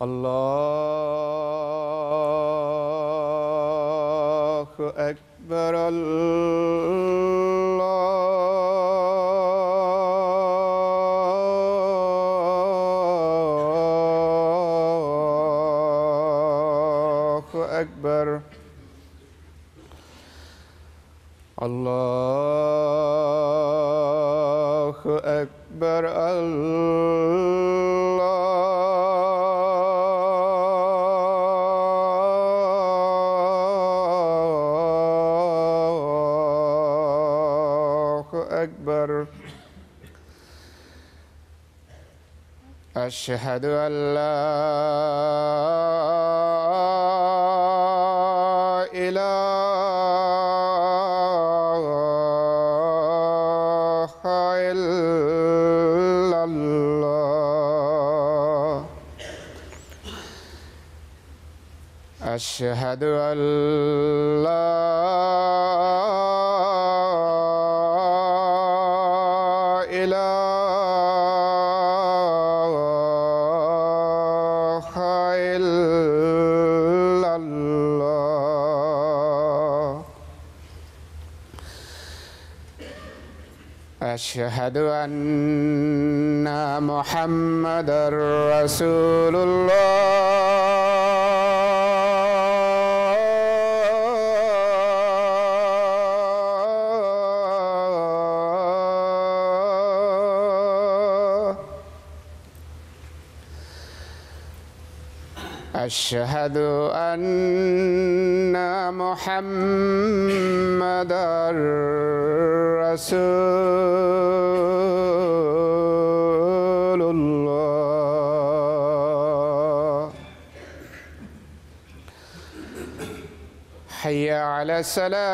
الله أكبر. الله أكبر. الله أكبر. الله أكبر. أشهد أن لا إله إلا الله. أشهد أن لا إله إلا الله. أشهد أن محمدًا رسول الله. أشهد أن محمدًا رسول الله. حي على الصلاة.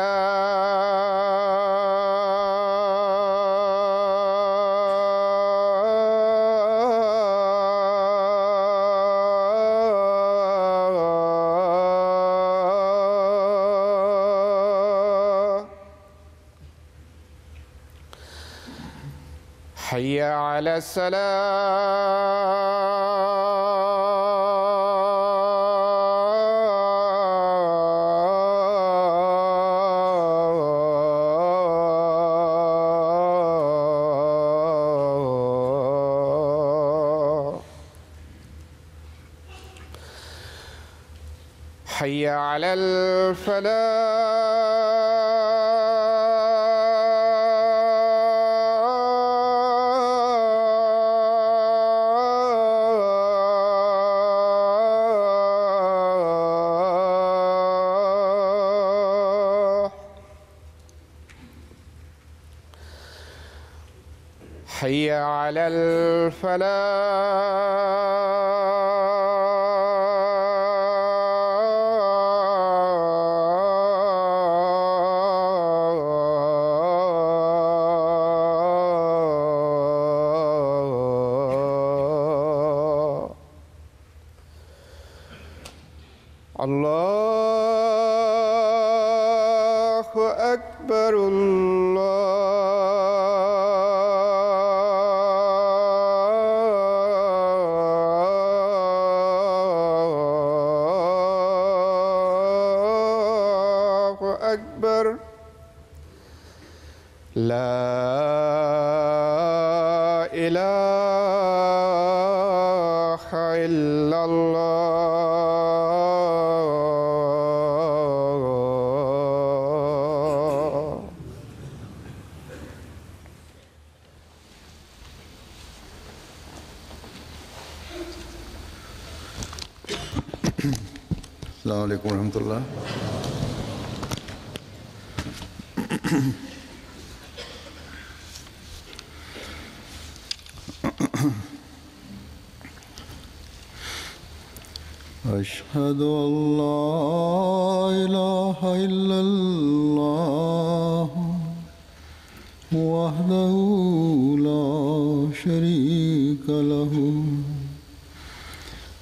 حي على الصلاة. حي على الفلاح. حي على الفلاح. الله أكبر. الله أكبر. لا إله إلا الله. السلام عليكم ورحمة الله. أشهد أن لا إله إلا الله وحده لا شريك له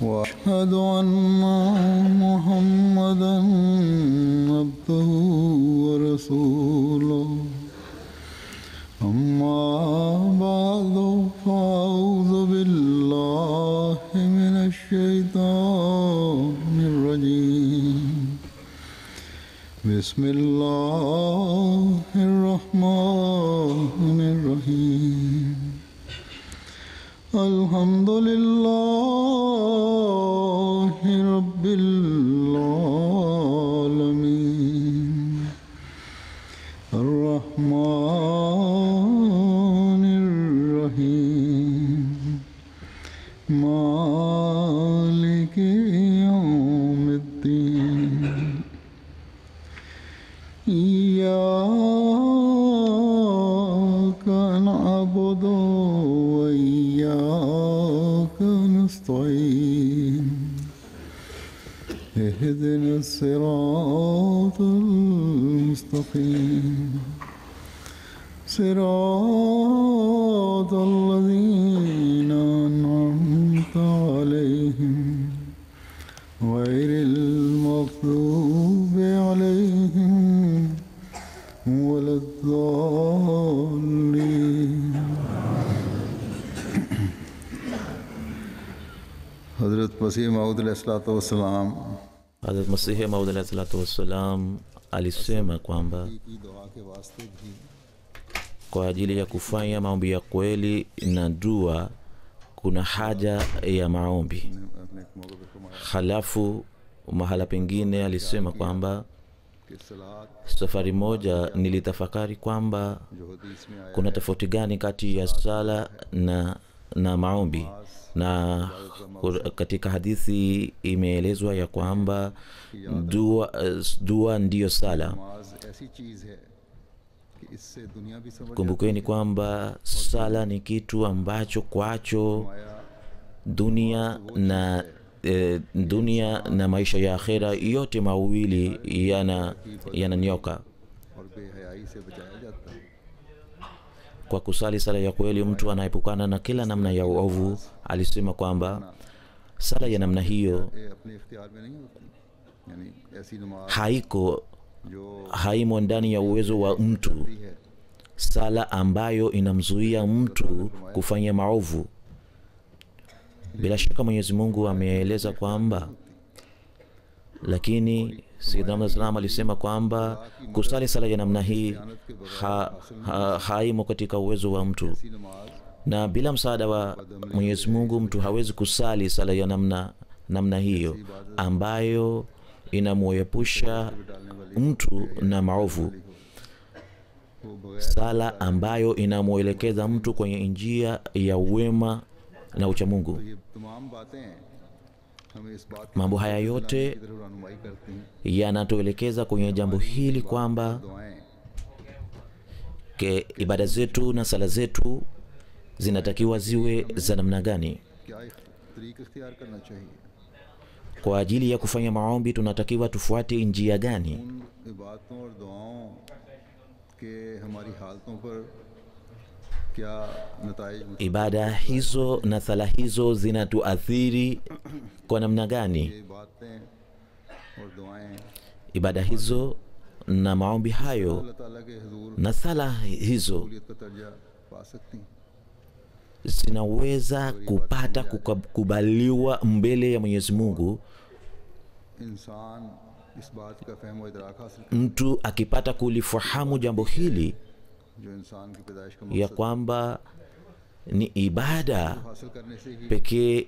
وأشهد أن محمدًا عبده ورسوله. أما بعد فأعوذ بالله من الشيطان بسم الله الرحمن الرحيم الحمد لله رب العالمين الرحمن الرحيم مالك يوم الدين إياك نعبد وإياك نستعين اهدنا الصراط المستقيم صراط الذين أنعمت عليهم غير المغضوب عليهم ولا الضالين. हज़रत मसीह मऊद अलैहिस्सलाम Hazrat Masihi Maud alayhi salatu wassalam alisema kwamba kwa ajili ya kufanya maombi ya kweli na dua kuna haja ya maombi. Halafu mahala pengine alisema kwamba safari moja nilitafakari kwamba kuna tofauti gani kati ya sala na maombi, na katika hadithi imeelezwa ya kwamba dua ndiyo sala. Kumbukeni kwamba sala ni kitu ambacho kwacho dunia na maisha ya akhera yote mawili yananyoka. Kwa kusali sala ya kweli mtu anaepukana na kila namna ya uovu. Alisema kwamba sala ya namna hiyo haimo ndani ya uwezo wa mtu, sala ambayo inamzuia mtu kufanya maovu. Bila shaka Mwenyezi Mungu ameeleza kwamba, lakini Sayyidina Muhammad sallam alisema kwamba kusali sala ya namna hii haimo katika uwezo wa mtu, na bila msaada wa Mwenyezi Mungu mtu hawezi kusali sala ya namna hiyo ambayo inamuepusha mtu na maovu, sala ambayo inamuelekeza mtu kwenye njia ya wema na uchamungu. Mambo haya yote yanatuelekeza kwenye jambo hili kwamba ibada zetu na sala zetu zinatakiwa ziwe za namna gani. Kwa ajili ya kufanya maombi tunatakiwa tufuate njia gani? Ibada hizo na sala hizo zinatuathiri kwa namna gani? Ibada hizo na maombi hayo na sala hizo zinaweza kupata kukubaliwa mbele ya Mwenyezi Mungu mtu akipata kulifahamu jambo hili ya kwamba ni ibada pekee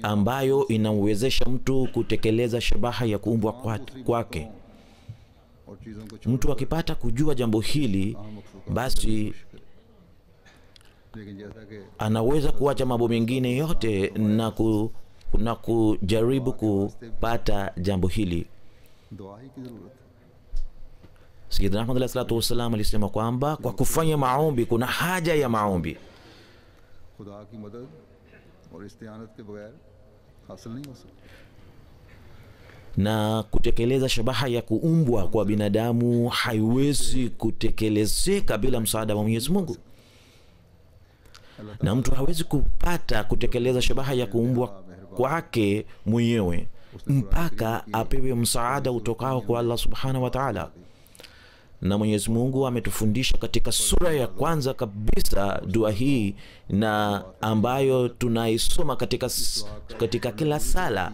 ambayo inamwezesha mtu kutekeleza shabaha ya kuumbwa kwake. Mtu akipata kujua jambo hili, basi anaweza kuacha mambo mengine yote na kujaribu kupata jambo hili. Sayyidina Muhammad alayhi salatu wasallam alisema kwamba kwa kufanya maombi kuna haja ya maombi. Na kutekeleza shabaha ya kuumbwa kwa binadamu haiwezi kutekelezeka bila msaada wa Mwenyezi Mungu. Na mtu hawezi kupata kutekeleza shabaha ya kuumbwa kwake mwenyewe mpaka apewe msaada utokao kwa Allah subhanahu wa ta'ala. Na Mwenyezi Mungu ametufundisha katika sura ya kwanza kabisa dua hii, na ambayo tunaisoma katika kila sala,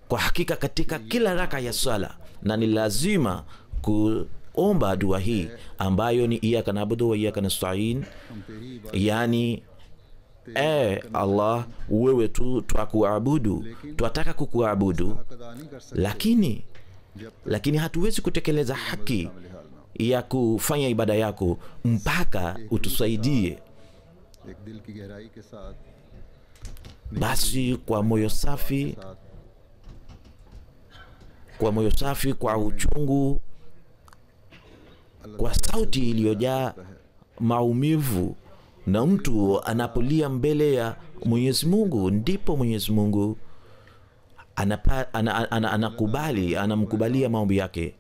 kwa hakika katika kila raka ya sala, na ni lazima kuomba dua hii ambayo ni iyaka na'budu wa iyaka nasta'in, हम तेरी इबादत yani Allah, wewe tu twakuabudu, twataka kukuabudu, हक अदा नहीं कर सकते lakini hatuwezi kutekeleza haki शामिल हाल ना ya kufanya ibada yako mpaka utusaidie. हो। एक दिल की गहराई के साथ Basi kwa moyo safi, kwa uchungu, kwa sauti iliyojaa maumivu, na mtu anapolia mbele ya Mwenyezi Mungu, ndipo Mwenyezi Mungu anamkubalia maombi yake.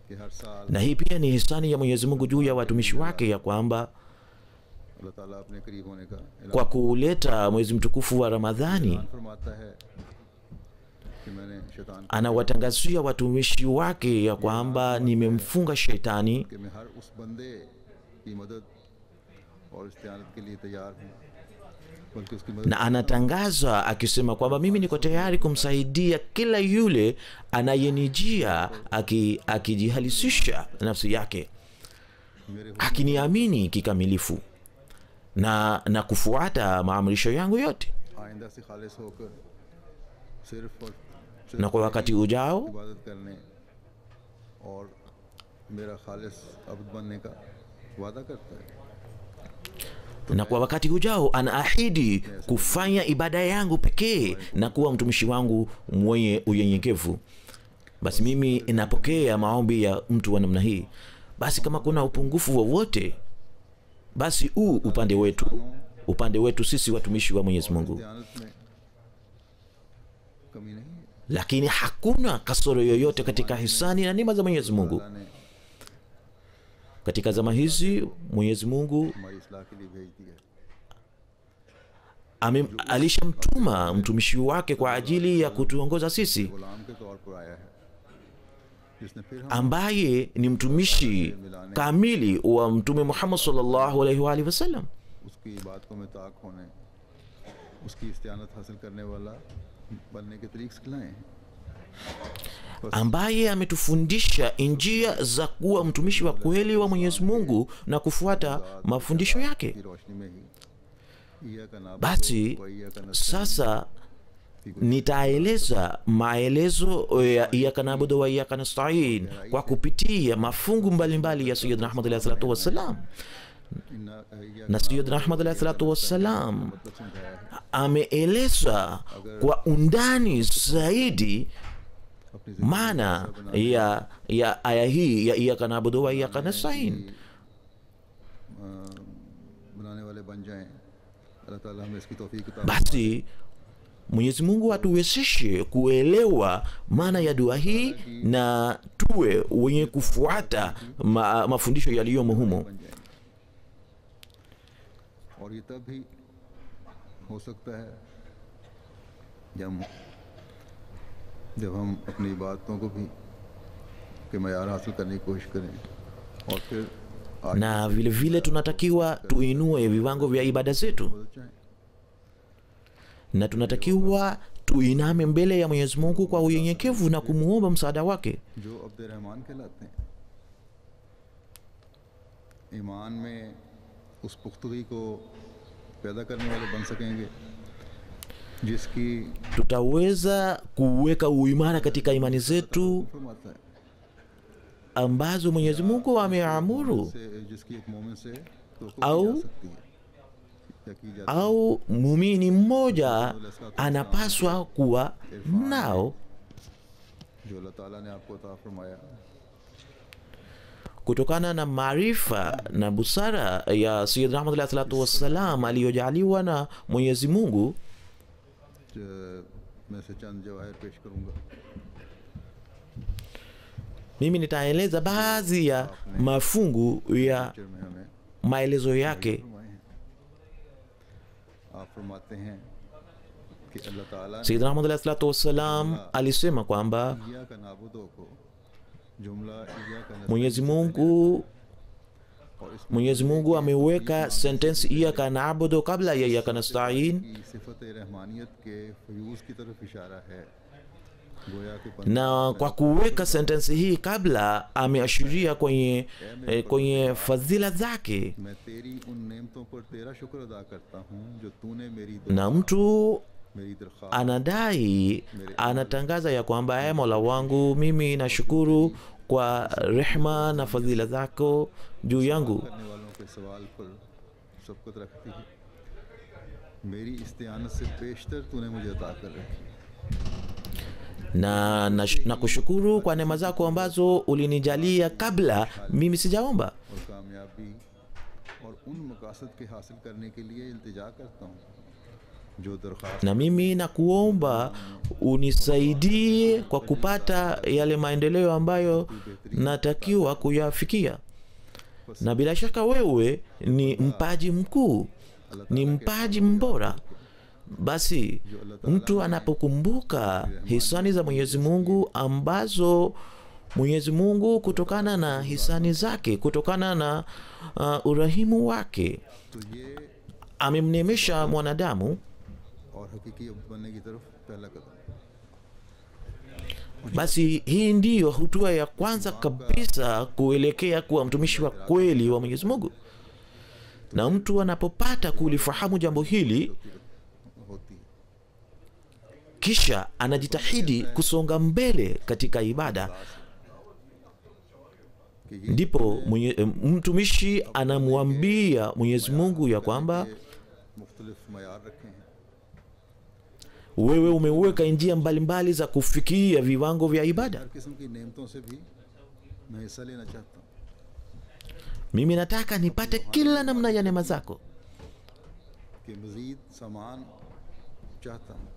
कि हर साल Na hii pia ni hisani ya Mwenyezi Mungu juu ya watumishi wake, ya kwamba अल्लाह ताला अपने करीब होने का kwa kuleta mwezi mtukufu wa Ramadhani ऐलान फरमाता है कि मैंने शैतान anawatangazia watumishi wake ya kwamba nimemfunga shetani, कि मैं हर उस बंदे की मदद और इस्तियानत के लिए तैयार हूँ, बल्कि उसकी मदद na anatangaza akisema kwamba mimi niko tayari kumsaidia kila yule anayenijia akijihalisisha nafsi yake, मेरे akiniamini kikamilifu na kufuata maamrisho yangu yote. आइंदा से खालिस होकर सिर्फ और Na kwa wakati ujao इबादत करने और मेरा खालिस अब्द बनने का वादा करता है। anaahidi kufanya ibada yangu pekee na kuwa mtumishi wangu mwenye unyenyekevu. Basi mimi inapokea maombi ya mtu wa namna hii. Basi kama kuna upungufu wowote, basi upande wetu sisi watumishi wa Mwenyezi Mungu, इस्तियानत में कमी नहीं है। lakini hakuna kasoro yoyote katika hisani na neema za Mwenyezi Mungu. अल्लाह ने Katika zama hizi Mwenyezi Mungu हमारी इस्लाह के लिए भेज दिया। alishamtuma mtumishi wake kwa ajili ya kutuongoza sisi, गुलाम के तौर पर आया है, जिसने फिर हम ambaye ni mtumishi kamili wa Mtume Muhammad sallallahu alaihi wa alihi wasallam, उसकी इबादतों में ताक होने, उसकी इस्तियानत हासिल करने वाला बनने के तरीक़े सिखलाए हैं। ambaye ametufundisha njia za kuwa mtumishi wa kweli wa Mwenyezi Mungu na kufuata mafundisho yake. की रोशनी में ही ईया का नाम Basi sasa nitaeleza maelezo ya iyaka na'budu wa iyaka nasta'in kwa kupitia mafungu mbalimbali ya Sayyidina Ahmad alayhi salatu wassalam. Na Sayyidina Ahmad alayhi salatu wassalam ameeleza kwa undani zaidi maana ya aya hii ya iyaka na'budu wa iyaka nasta'in. बनाने वाले बन जाएं। अल्लाह ताला हमें इसकी तौफीक अता Basi Mwenyezi Mungu atuwezeshe kuelewa maana ya dua hii na tuwe wenye kufuata mafundisho yaliyomo humo. बन जाएंगे। और ये तब भी हो सकता है जब हम अपनी इबादतों को भी के मयार हासिल करने की कोशिश करें और फिर आगे Na vile vile tunatakiwa tuinue viwango vya ibada zetu, बदल जाएं। na tunatakiwa tuiname mbele ya Mwenyezi Mungu kwa unyenyekevu na kumuomba msaada wake. जो अब्द रहमान कहलाते हैं, ईमान में उस पुख्तगी को पैदा करने वाले बन सकेंगे जिसकी Tutaweza kuweka uimara katika imani zetu फरमाता है ambazo Mwenyezi Mungu ameamuru, से जिसकी एक मोमिन से तो आओ, सकती है या की जाती au muumini mmoja anapaswa kuwa nao. है, जो अल्लाह ताला ने आपको अता फरमाया Kutokana na maarifa na busara ya Sayyidina Ahmad alayhi salatu wassalam aliyojaliwa na Mwenyezi Mungu, मैं से चंद जवाहिर पेश करूंगा। mimi nitaeleza baadhi ya mafungu ya picture में हमें maelezo yake. फरमाए हैं। आप फरमाते हैं कि अल्लाह ताला ने Sayyidina Ahmad alayhi salatu wassalam alisema kwamba इय्या का नाबुदो को जुमला इय्या का Mwenyezi Mungu Mwenyezi Mungu ameweka sentensi iyaka na'budu kabla ya iyaka nasta'in, की सिफत रहमानियत के फयूज की तरफ इशारा है। गोया के na kwa kuweka sentensi hii kabla ameashiria kwenye fadhila zake, मैं तेरी उन नेमतों पर तेरा शुक्र अदा करता हूँ जो तूने मेरी na mtu मेरी दरख्वास्त anadai, anatangaza ya kwamba ewe Mola wangu, mimi nashukuru kwa rehma na fadhila zako juu yangu. करने वालों के सवाल पर सबकत रखती है, मेरी इस्तियानत से बेशतर तूने मुझे अता कर रखी na kushukuru kwa neema zako ambazo ulinijalia kabla mimi sijaomba, और कामयाबी और उन मकासद के हासिल करने के लिए इल्तिजा करता हूँ जो दरख्वास्त na mimi nakuomba unisaidie kwa kupata yale maendeleo ambayo natakiwa kuyafikia. Na bila shaka wewe ni mpaji mkuu, ni mpaji mbora. Basi mtu anapokumbuka hisani za Mwenyezi Mungu ambazo Mwenyezi Mungu kutokana na hisani zake, kutokana na urahimu wake तो ये amemneemesha mwanadamu, और हकीकी अब्द बनने की तरफ पहला कदम। basi hii ndiyo hatua ya kwanza kabisa kuelekea kuwa mtumishi wa kweli wa Mwenyezi Mungu. Na mtu anapopata kulifahamu jambo hili, होती है kisha anajitahidi kusonga mbele katika ibada, ndipo mtumishi anamwambia Mwenyezi Mungu ya kwamba मुख्तलिफ मयार रखे हैं, wewe umeweka njia mbalimbali za kufikia viwango vya ibada. हर किस्म की नेमतों से भी मैं हिस्सा लेना चाहता हूँ। Mimi nataka nipate kila namna ya neema zako, कि मज़ीद सामान चाहता हूँ,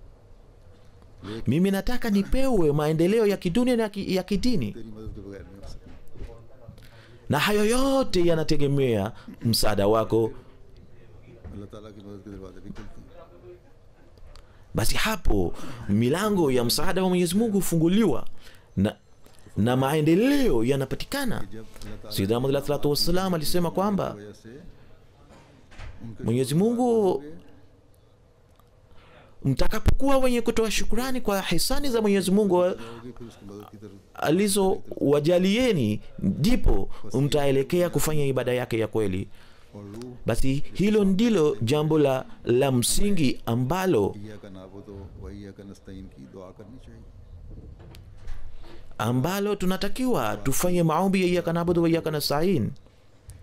mimi nataka nipewe maendeleo ya kidunia na ya kidini, तेरी मदद के बगैर नहीं हो सकता। na hayo yote yanategemea msaada wako. अल्लाह ताला की मदद के दरवाजे भी खुलते हैं। Basi hapo milango ya msaada wa Mwenyezi Mungu hufunguliwa na maendeleo yanapatikana. जब अल्लाह ताला Sayyidina Muhammad alayhi salatu wassalam alisema kwamba की वजह से उनके Mwenyezi Mungu, mtakapokuwa wenye kutoa shukrani kwa hisani za Mwenyezi Mungu होगी फिर उसकी मदद की तरफ alizowajalieni, ndipo mtaelekea kufanya ibada yake ya kweli. और रूह Basi hilo ndilo jambo la msingi ambalo इय्या का नाबुदो व इय्या का नस्तईन की दुआ करनी चाहिए। tunatakiwa tufanye maombi ya iyyaka na'budu wa iyyaka nasta'in.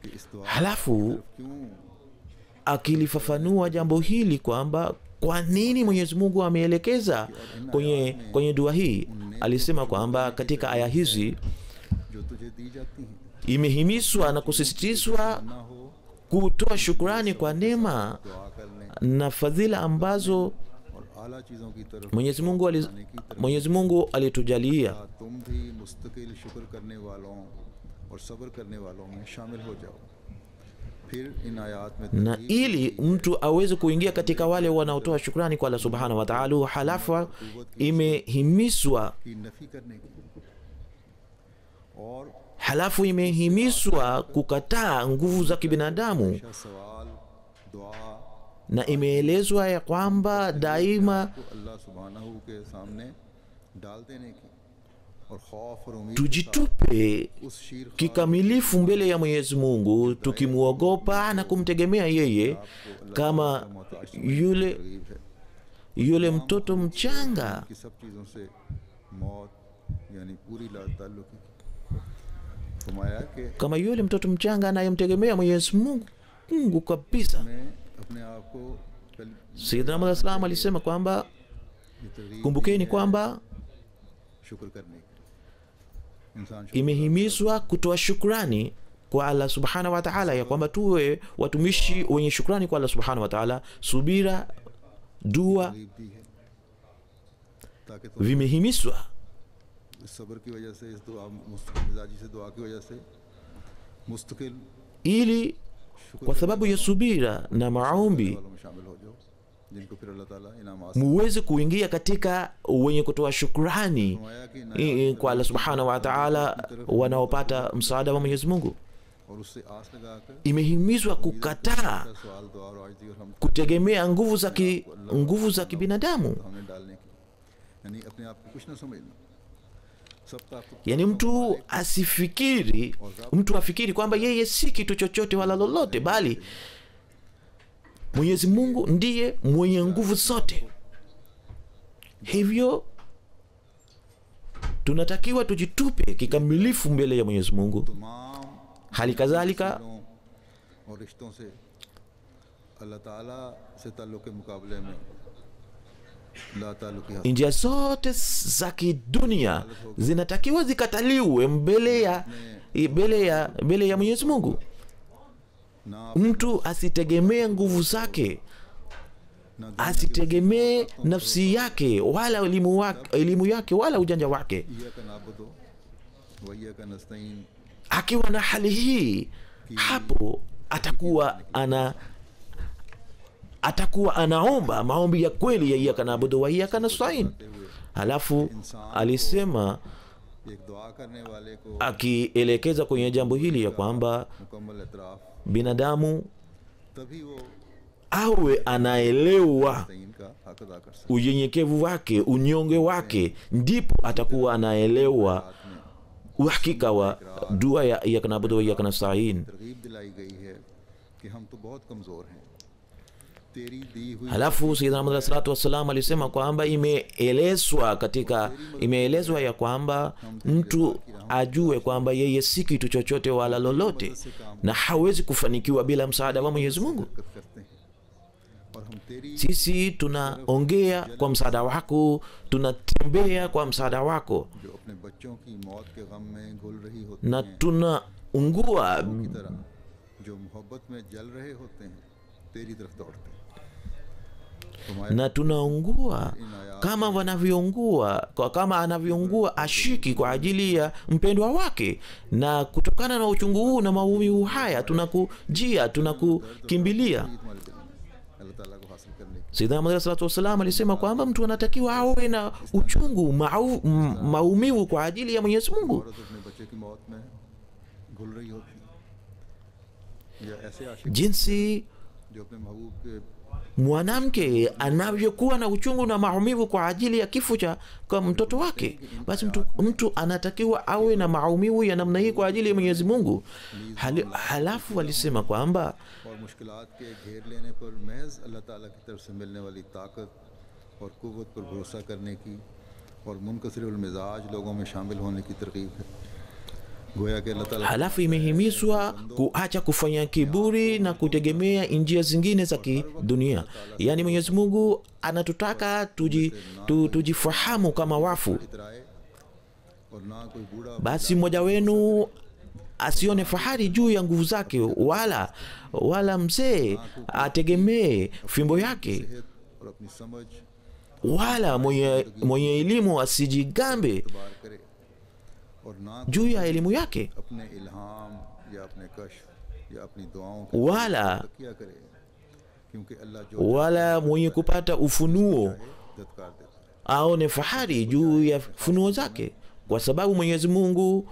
कि इस दुआ Halafu क्यों akilifafanua jambo hili kwamba kwa nini Mwenyezi Mungu ameelekeza kwenye dua hii, alisema kwamba katika aya hizi जो तुझे दी जाती हैं imehimizwa na kusisitizwa ना हो kutoa shukrani kwa neema दुआ करने na fadhila ambazo और आला चीज़ों की तरफ Mwenyezi Mungu alitujalia, तुम भी मुस्तकिल शुक्र करने वालों और सब्र करने वालों में शामिल हो जाओ। फिर इन आयात में na ili mtu aweze kuingia katika wale wanaotoa shukrani kwa Allah subhanahu wa ta'ala. Halafu imehimizwa की नफी करने की और halafu imehimizwa kukataa nguvu za kibinadamu, हमेशा सवाल दुआ na imeelezwa ya kwamba daima को अल्लाह सुब्हानहू के सामने डाल देने की और खौफ और उम्मीद के tujitupe साथ उस शीर kikamilifu mbele ya Mwenyezi Mungu, tukimwogopa na kumtegemea yeye kama yule mtoto mchanga, की सब चीज़ों से मौत यानी पूरी ला ताल्लुकी फरमाया कि kama yule mtoto mchanga anayemtegemea Mwenyezi Mungu kabisa. मैं अपने आप को Sayyidina Muhammad sallallahu alisema kwamba kumbukeni kwamba शुक्र करने की इंसान imehimizwa kutoa shukrani kwa Allah subhanahu wa ta'ala, ya kwamba tuwe watumishi wenye shukrani kwa Allah subhanahu wa ta'ala. Subira, dua गरीब दी है ताकि तुम vimehimizwa इस सब्र की वजह से इस दुआ मुस्तकिल मिजाजी से दुआ की वजह से मुस्तकिल ili kwa sababu ya subira na maombi वालों में शामिल हो जाओ जिनको फिर अल्लाह ताला इनामात muweze kuingia katika wenye kutoa shukrani फरमाया कि kwa Allah subhanahu wa ta'ala, wanaopata msaada wa Mwenyezi Mungu. और उससे आस लगाकर Imehimizwa kukataa सवाल दुआ और आजिज़ी और हम kutegemea nguvu za kibinadamu, हमें डालने की यानी अपने आप को कुछ ना समझना, सब ताकत yani mtu asifikiri, mtu afikiri kwamba yeye si kitu chochote wala lolote, bali Mwenyezi Mungu ndiye mwenye nguvu zote. Hivyo tunatakiwa tujitupe kikamilifu mbele ya Mwenyezi Mungu. तमाम Hali kadhalika और रिश्तों से अल्लाह ताला से ताल्लुक़ के मुकाबले में ला ताल्लुक़ी हासिल njia zote za kidunia zinatakiwa zikataliwe mbele ya Mwenyezi Mungu. ना Mtu asitegemee nguvu zake, asitegemee nafsi yake wala elimu yake wala ujanja wake. इय्याका नाबुदु व इय्याका नस्तईन, Akiwa na hali hii, hapo atakuwa anaomba maombi ya kweli ya iyyaka na'budu wa iyyaka nasta'in. Halafu alisema एक दुआ करने वाले को akielekeza kwenye jambo hili ya kwamba मुकम्मल इतराफ, binadamu तभी वो awe anaelewa तईन का हक अदा कर सकता unyenyekevu wake, unyonge wake, ndipo atakuwa anaelewa uhakika wa dua ya iyyaka na'budu wa iyyaka nasta'in. है। तरगीब दिलाई गई है कि हम तो बहुत कमज़ोर हैं, तेरी दी हुई Halafu Sayyidina Muhammad alayhi salatu wassalam alisema kwamba imeelezwa ya kwamba mtu ajue kwamba yeye si kitu chochote wala lolote na hawezi kufanikiwa bila msaada wa Mwenyezi Mungu. हरकत करते हैं और हम तेरी Sisi tunaongea kwa msaada wako, tunatembea kwa msaada wako, जो अपने बच्चों की मौत के गम में घुल रही होती na हैं tunaungua की तरह जो मोहब्बत में जल रहे होते हैं तेरी तरफ दौड़ते हैं। na tunaungua kama anavyoungua ashiki kwa ajili ya mpendwa wake, na kutokana na uchungu huu na maumivu haya tunakukimbilia. तुम्हारे दिल में अल्लाह ताला को हासिल करने की Sayyidina Muhammad sallallahu alaihi wasallam alisema kwamba mtu anatakiwa awe na uchungu, maumivu kwa ajili ya Mwenyezi Mungu. औरत अपने बच्चे की मौत में घुल रही होती है, या ऐसे आशिक Jinsi जो अपने महबूब के mwanamke anavyokuwa na uchungu na maumivu kwa ajili ya kifo cha kwa mtoto wake, basi mtu anatakiwa awe na maumivu ya namna hii kwa ajili ya Mwenyezi Mungu. Halafu alisema kwamba और मुश्किलात के घेर लेने पर महज अल्लाह ताला की तरफ से मिलने वाली ताकत और कुव्वत पर भरोसा करने की और मुनकसिरुल मिजाज लोगों में शामिल होने की तरकीब है। गोया कि अल्लाह ताला halafu imehimizwa kuacha kufanya kiburi na kutegemea njia zingine za kidunia. Yaani Mwenyezi Mungu anatutaka tujifahamu kama wafu. इतराए और ना कोई बूढ़ा Basi mmoja wenu asione fahari juu ya nguvu zake, wala mzee ategemee fimbo yake, सेहत और अपनी समझ wala mwenye elimu asijigambe बार करे और ना juu ya elimu yake, अपने इल्हाम या अपने कश्फ या अपनी दुआओं का wala तकिया करे, क्योंकि अल्लाह जो wala mwenye kupata ufunuo दत्कार देता है। aone fahari juu ya funuo zake, kwa sababu Mwenyezi Mungu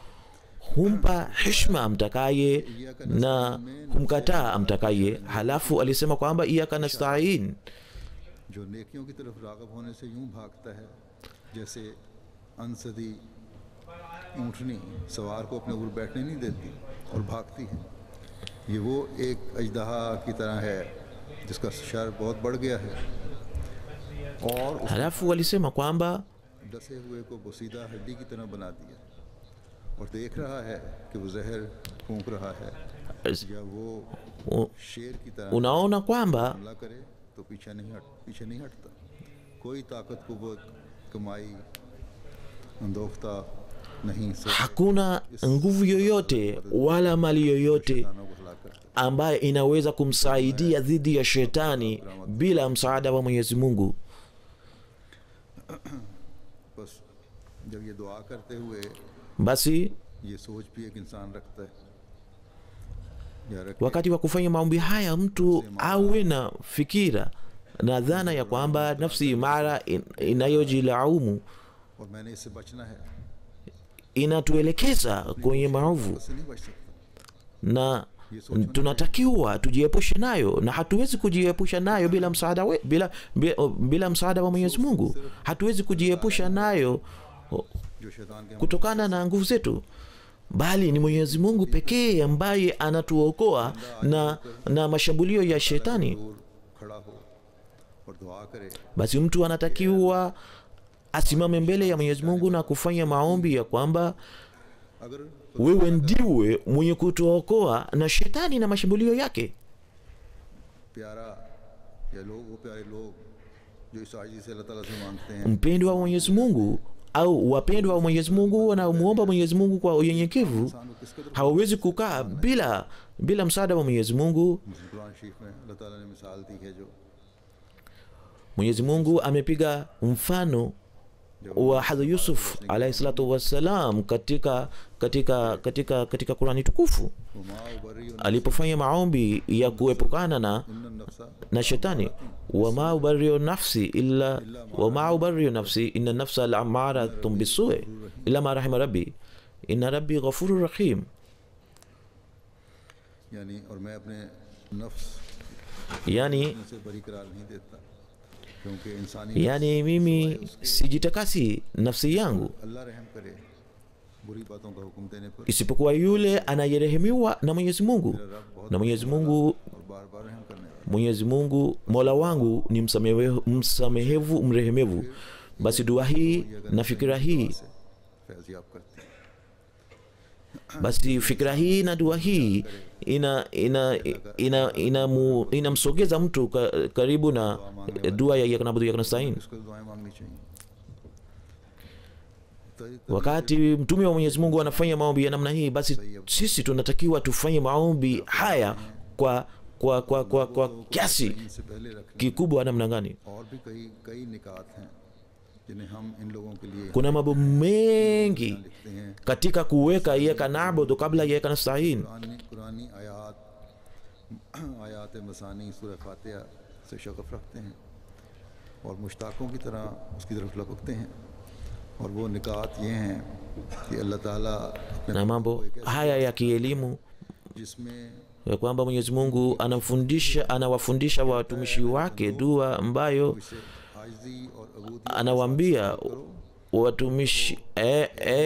humpa heshima amtakaye na humkataa amtakaye. Halafu alisema kwamba iyyaka nasta'in, जो नेकियों की तरफ राग़ब होने से यूं भागता है जैसे अनसदी ऊँटनी सवार को अपने ऊपर बैठने नहीं देती और भागती है। ये वो एक अजदहा की तरह है जिसका शर बहुत बढ़ गया है और उस halafu alisema kwamba डसे हुए को बोसीदा हड्डी की तरह बना दिया और देख रहा है कि वो जहर फूंक रहा है या वो शेर की तरह unaona kwamba हमला करे तो पीछे नहीं हटता। कोई ताकत कुव्वत कमाई अंदोख्ता नहीं सो hakuna nguvu yoyote wala mali yoyote शैतानों को हलाक करता। ambayo inaweza kumsaidia dhidi ya shetani bila msaada wa Mwenyezi Mungu. बस जब ये दुआ करते हुए Basi ये सोच भी एक इंसान रखता है या रखे wakati wa kufanya maombi haya mtu awe na fikira na dhana ya kwamba nafsi imara inayojilaumu और मैंने इससे बचना है, inatuelekeza kwenye maovu, इससे नहीं बच सकता। na tunatakiwa tujiepushe nayo, na hatuwezi kujiepusha nayo bila msaada bila msaada wa Mwenyezi Mungu. Hatuwezi kujiepusha nayo kutokana na nguvu zetu, bali ni Mwenyezi Mungu pekee ambaye anatuokoa na mashambulio ya shetani. Basi mtu anatakiwa asimame mbele ya Mwenyezi Mungu na kufanya maombi ya kwamba wewe ndiwe mwenye kutuokoa na shetani na mashambulio yake. Mpendwa wa Mwenyezi Mungu au wapendwa wa Mwenyezi Mungu wanamuomba Mwenyezi Mungu kwa unyenyekevu hawawezi kukaa bila msaada wa Mwenyezi Mungu. Mwenyezi Mungu amepiga mfano wa Hadhrat Yusuf alayhi salatu wassalam katika Qur'ani tukufu alipofanya maombi ya kuepukana na shetani. Wama ubarri'u nafsi inna nafsa la'amaratun bisu'i illa ma rahima rabbi inna rabbi ghafurur rahim. Yani mimi sijitakasi nafsi yangu isipokuwa yule anayerehemiwa na Mwenyezi Mungu, na Mwenyezi Mungu Mola wangu ni msamehevu mrehemevu. Basi dua hii na fikira hii, basi fikira hii na dua hii inamsogeza mtu karibu na dua ya iyyaka na'budu wa iyyaka nasta'in. Wakati mtume wa Mwenyezi Mungu anafanya maombi ya namna hii, basi sisi tunatakiwa tufanye maombi haya kwa kiasi kikubwa namna gani. Kuna mambo mengi katika kuweka iyyaka na'budu kabla ya iyyaka nasta'in. आयात मसानी सूरह फातिहा से शगफ रखते हैं और मुश्ताकों की तरह उसकी तरफ लपकते हैं, और वो निकात ये हैं कि अल्लाह ताला na mambo haya ya kielimu ya kwamba Mwenyezi Mungu anawafundisha watumishi wake dua ambayo anawaambia watumishi,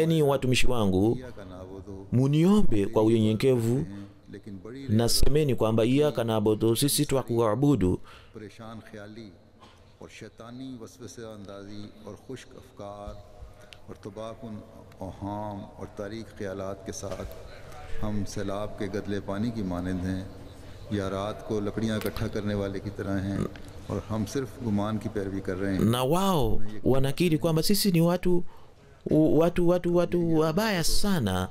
ni watumishi wangu muniombe kwa unyenyekevu na semeni kwamba iyyaka na'budu, sisi twakuabudu. परेशान ख्याली और शैतानी वसवसे अंदाजी और खुश्क अफकार और तबाकुन औहाम और तारीख ख्यालात के साथ हम सैलाब के गदले पानी की मानंद हैं, या रात को लकड़ियां इकट्ठा करने वाले की तरह हैं, और हम सिर्फ गुमान की पैरवी कर रहे हैं. Na wao wanakiri kwamba sisi ni watu wabaya sana,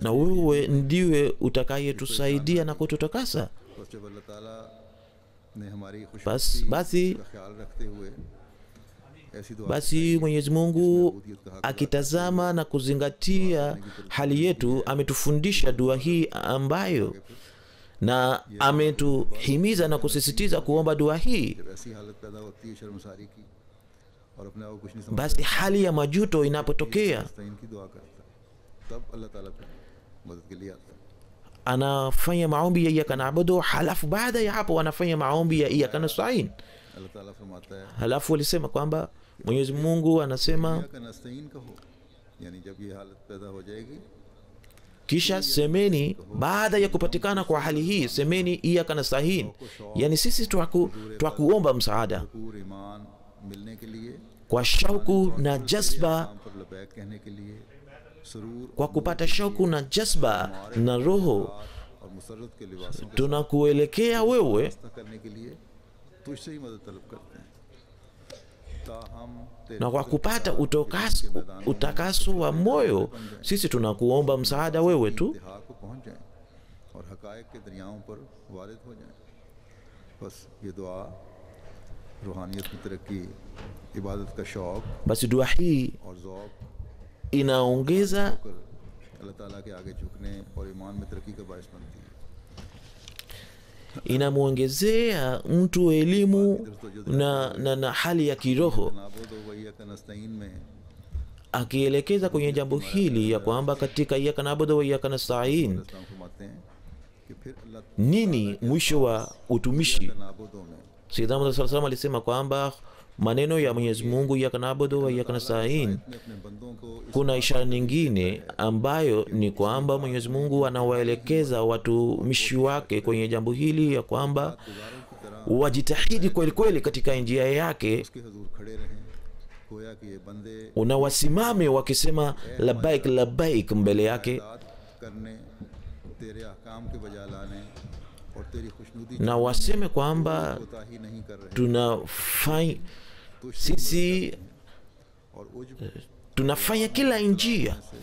na wewe ndiwe utakayetusaidia na kututakasa. Basi Mwenyezi Mungu akitazama na kuzingatia hali yetu ametufundisha dua hii ambayo, na ametuhimiza na kusisitiza kuomba dua hii. Basi hali ya majuto inapotokea, anafanya maombi ya iyyaka na'budu, halafu baada ya hapo anafanya maombi ya iyyaka nasta'in. Halafu alisema kwamba Mwenyezi Mungu anasema, kisha semeni baada ya kupatikana kwa hali hii, semeni iyyaka nasta'in, yani sisi twakuomba msaada kwa shauku na jazba. Kwa kupata shauku na jazba na roho tunakuelekea wewe, na kwa kupata utakaso wa moyo sisi tunakuomba msaada wewe tu. Basi dua hii inaongeza inamuongezea mtu elimu na hali ya kiroho. akielekeza kwenye jambo hili ya kwamba katika iyyaka na'budu wa iyyaka nasta'in इस्लाम फरमाते हैं कि फिर अल्लाह nini mwisho wa utumishi. नाबुदों में Sayyidina Muhammad sallallahu alaihi wasallam alisema kwamba maneno ya Mwenyezi Mungu iyyaka na'budu wa iyyaka nasta'in, अपने बंदों को इस kuna ishara nyingine ambayo ni kwamba Mwenyezi Mungu anawaelekeza watumishi wake kwenye jambo hili ya kwamba गुजारों की तरह wajitahidi kweli kweli katika njia yake, उसके हजूर खड़े रहें, गोया कि ये बंदे unawasimame wakisema labbaik labbaik mbele yake, इताअत करने, तेरे अहकाम के बजा लाने और तेरी खुशनुदी na waseme kwamba कोताही नहीं कर रहे, tunafanya तुझसे sisi और उज्ब tunafanya kila njia से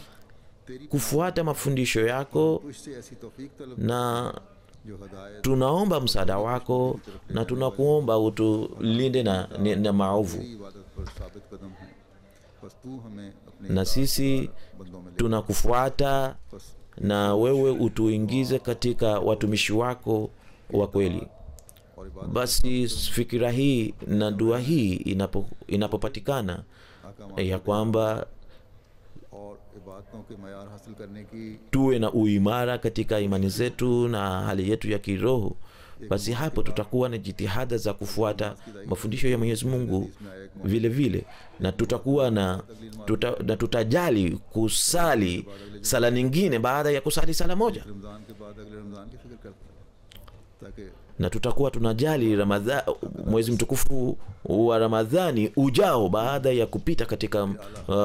तेरी kufuata mafundisho yako, तुझसे ऐसी तौफीक तलब na जो हदायत tunaomba msaada wako na tunakuomba utulinde na maovu, तेरी इबादत पर साबित कदम है। बस तू हमें अपने na sisi बंदों में ले, tunakufuata बस na wewe utuingize katika watumishi wako wa kweli. और इबादत Basi fikira hii na dua hii inapopatikana अहकाम ya kwamba और इबादतों के मयार हासिल करने की tuwe na uimara katika imani zetu na hali yetu ya kiroho, basi hapo tutakuwa na jitihada za kufuata mafundisho ya Mwenyezi Mungu vile vile, na tutakuwa na tutajali kusali sala nyingine baada ya kusali sala moja, Ramzan के बाद अगले रमज़ान की फिक्र करता है ताकि na tutakuwa tunajali mwezi mtukufu wa Ramadhani ujao baada ya kupita katika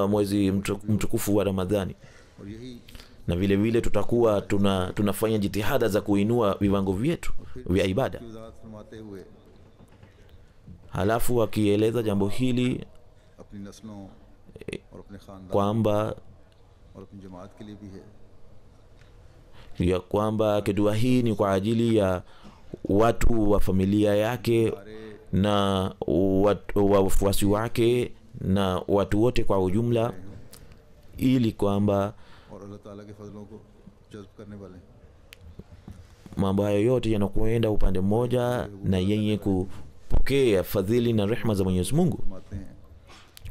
mwezi mtukufu wa Ramadhani, और यही na vile vile tutakuwa tunafanya jitihada za kuinua viwango vyetu vya ibada. की वजाहत फरमाते हुए Halafu akieleza jambo hili अपनी नस्लों और अपने खानदान kwamba और अपनी जमात के लिए भी है, ya kwamba dua hii ni kwa ajili ya watu wa familia yake na wafuasi wake na watu wote kwa ujumla, ili kwamba और अल्लाह ताला के फजलों को जज्ब करने वाले हैं। mambo hayo yote yanakwenda upande mmoja na yenye kupokea fadhili na rehma za Mwenyezi Mungu. फरमाते हैं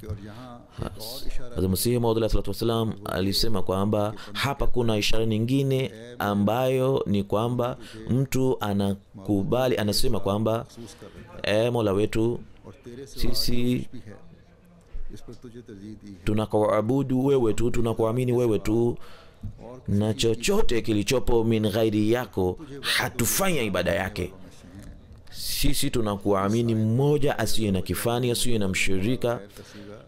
कि और यहाँ एक और इशारा Hazrat Masihi Maud alayhi salatu wassalam alisema kwamba hapa kuna ishara nyingine ambayo ni kwamba mtu anakubali, anasema kwamba महसूस कर रहे हैं Mola wetu, और तेरे सिवा sisi कुछ भी है इस पर तुझे तरजीह दी है tunakuabudu wewe tu, tunakuamini wewe tu, और na chochote kilichopo min ghairi yako hatufanya ibada yake. Sisi tunakuamini mmoja asiye na kifani, asiye na mshirika. गैर का सीगा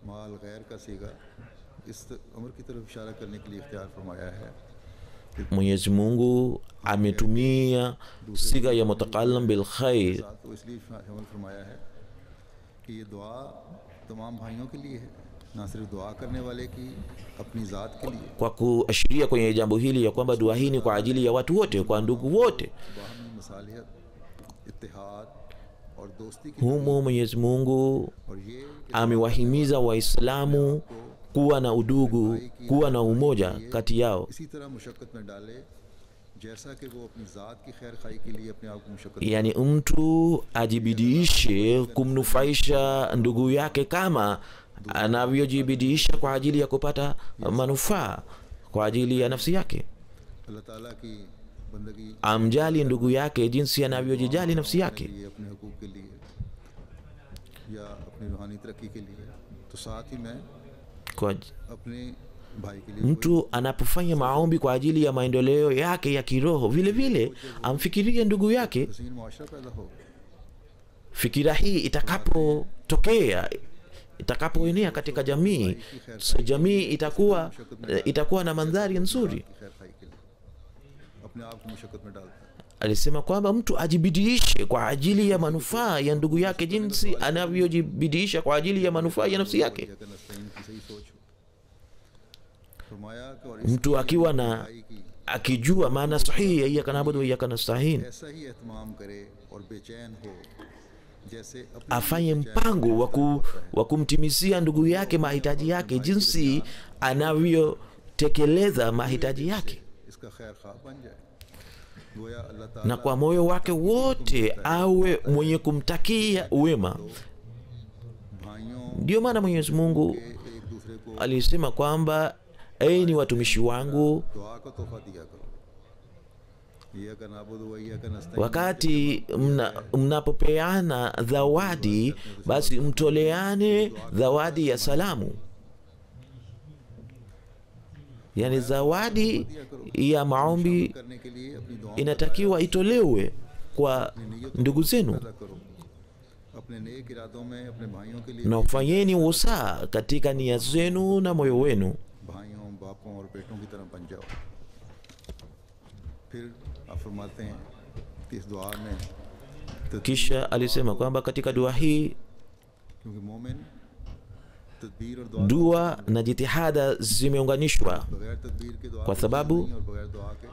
माल गैर का सीगा इस अमर की तरफ इशारा करने के लिए इख्तियार फरमाया है। Mwenyezi Mungu ametumia siga ya mutakallam bil khair साथ तो इसलिए हमल फरमाया है कि ये दुआ तमाम भाइयों के लिए है, ना सिर्फ दुआ करने वाले की अपनी ज़ात के लिए, kwa kuashiria kwenye jambo hili ya kwamba dua hii ni kwa ajili ya watu wote, kwa ndugu wote. बाहमी मसालिहत, इत्तिहाद और दोस्ती की, Humo Mwenyezi Mungu और ये amewahimiza Waislamu kuwa na udugu, kuwa na umoja kati yao, इसी तरह मुशक्क़त में डाले जैसा कि वो अपनी ज़ात की खैर खाई के लिए अपने आप को मुशक्क़त yani mtu ajibidiishe kumnufaisha ndugu yake kama anavyojibidiisha kwa ajili ya kupata manufaa kwa ajili ya nafsi yake. अल्लाह ताला की बंदगी Amjali ndugu yake jinsi anavyojijali nafsi yake. लिए अपने हुकूक के लिए या अपनी रूहानी तरक्की के लिए, तो साथ ही मैं Kwa अपने भाई के लिए mtu anapofanya maombi kwa ajili ya maendeleo yake ya kiroho, vile vile amfikirie ndugu yake. हसीन मुआशरा पैदा हो, Fikira hii itakapotokea, itakapoenea katika jamii, so jamii itakuwa na mandhari nzuri. की खैर खाई के लिए अपने आप को मुशक्क़त में डालता है। Alisema kwamba mtu ajibidiishe kwa ajili ya manufaa ya ndugu yake jinsi anavyojibidiisha kwa ajili ya manufaa ya nafsi yake. अगर नस्तीन की सही सोच हो, फरमाया कि और Mtu akiwa na भाई की akijua maana sahihi ya iyyaka na'budu wa iyyaka nasta'in, ऐसा ही एहतमाम करे और बेचैन हो जैसे अपने afanye mpango wa kumtimizia ndugu yake mahitaji yake jinsi anavyotekeleza mahitaji yake, इसका खैर ख्वाह बन जाए, गोया अल्लाह ताला na kwa moyo wake wote awe mwenye kumtakia wema. भाइयों Ndio maana Mwenyezi Mungu के एक दूसरे को alisema kwamba enyi watumishi wangu, दुआ का तोहफा दिया करो। इय्याका नअबुदु व इय्याका नस्तईन। wakati mnapopeana zawadi, basi mtoleane zawadi ya salamu, yani zawadi ya maombi करने के लिए अपनी दुआओं inatakiwa itolewe kwa ndugu zenu, पैदा करो। अपने नेक इरादों में अपने भाइयों के लिए, na ufanyeni usaa katika nia zenu na moyo wenu, भाइयों, बापों और बेटों की तरह बन जाओ। फिर आप फरमाते हैं कि इस दुआ में kisha alisema kwamba katika dua hii, क्योंकि मोमिन तदबीर और दुआ dua na jitihada zimeunganishwa, बगैर तदबीर के दुआ kwa कोई चीज़ sababu नहीं और बगैर दुआ के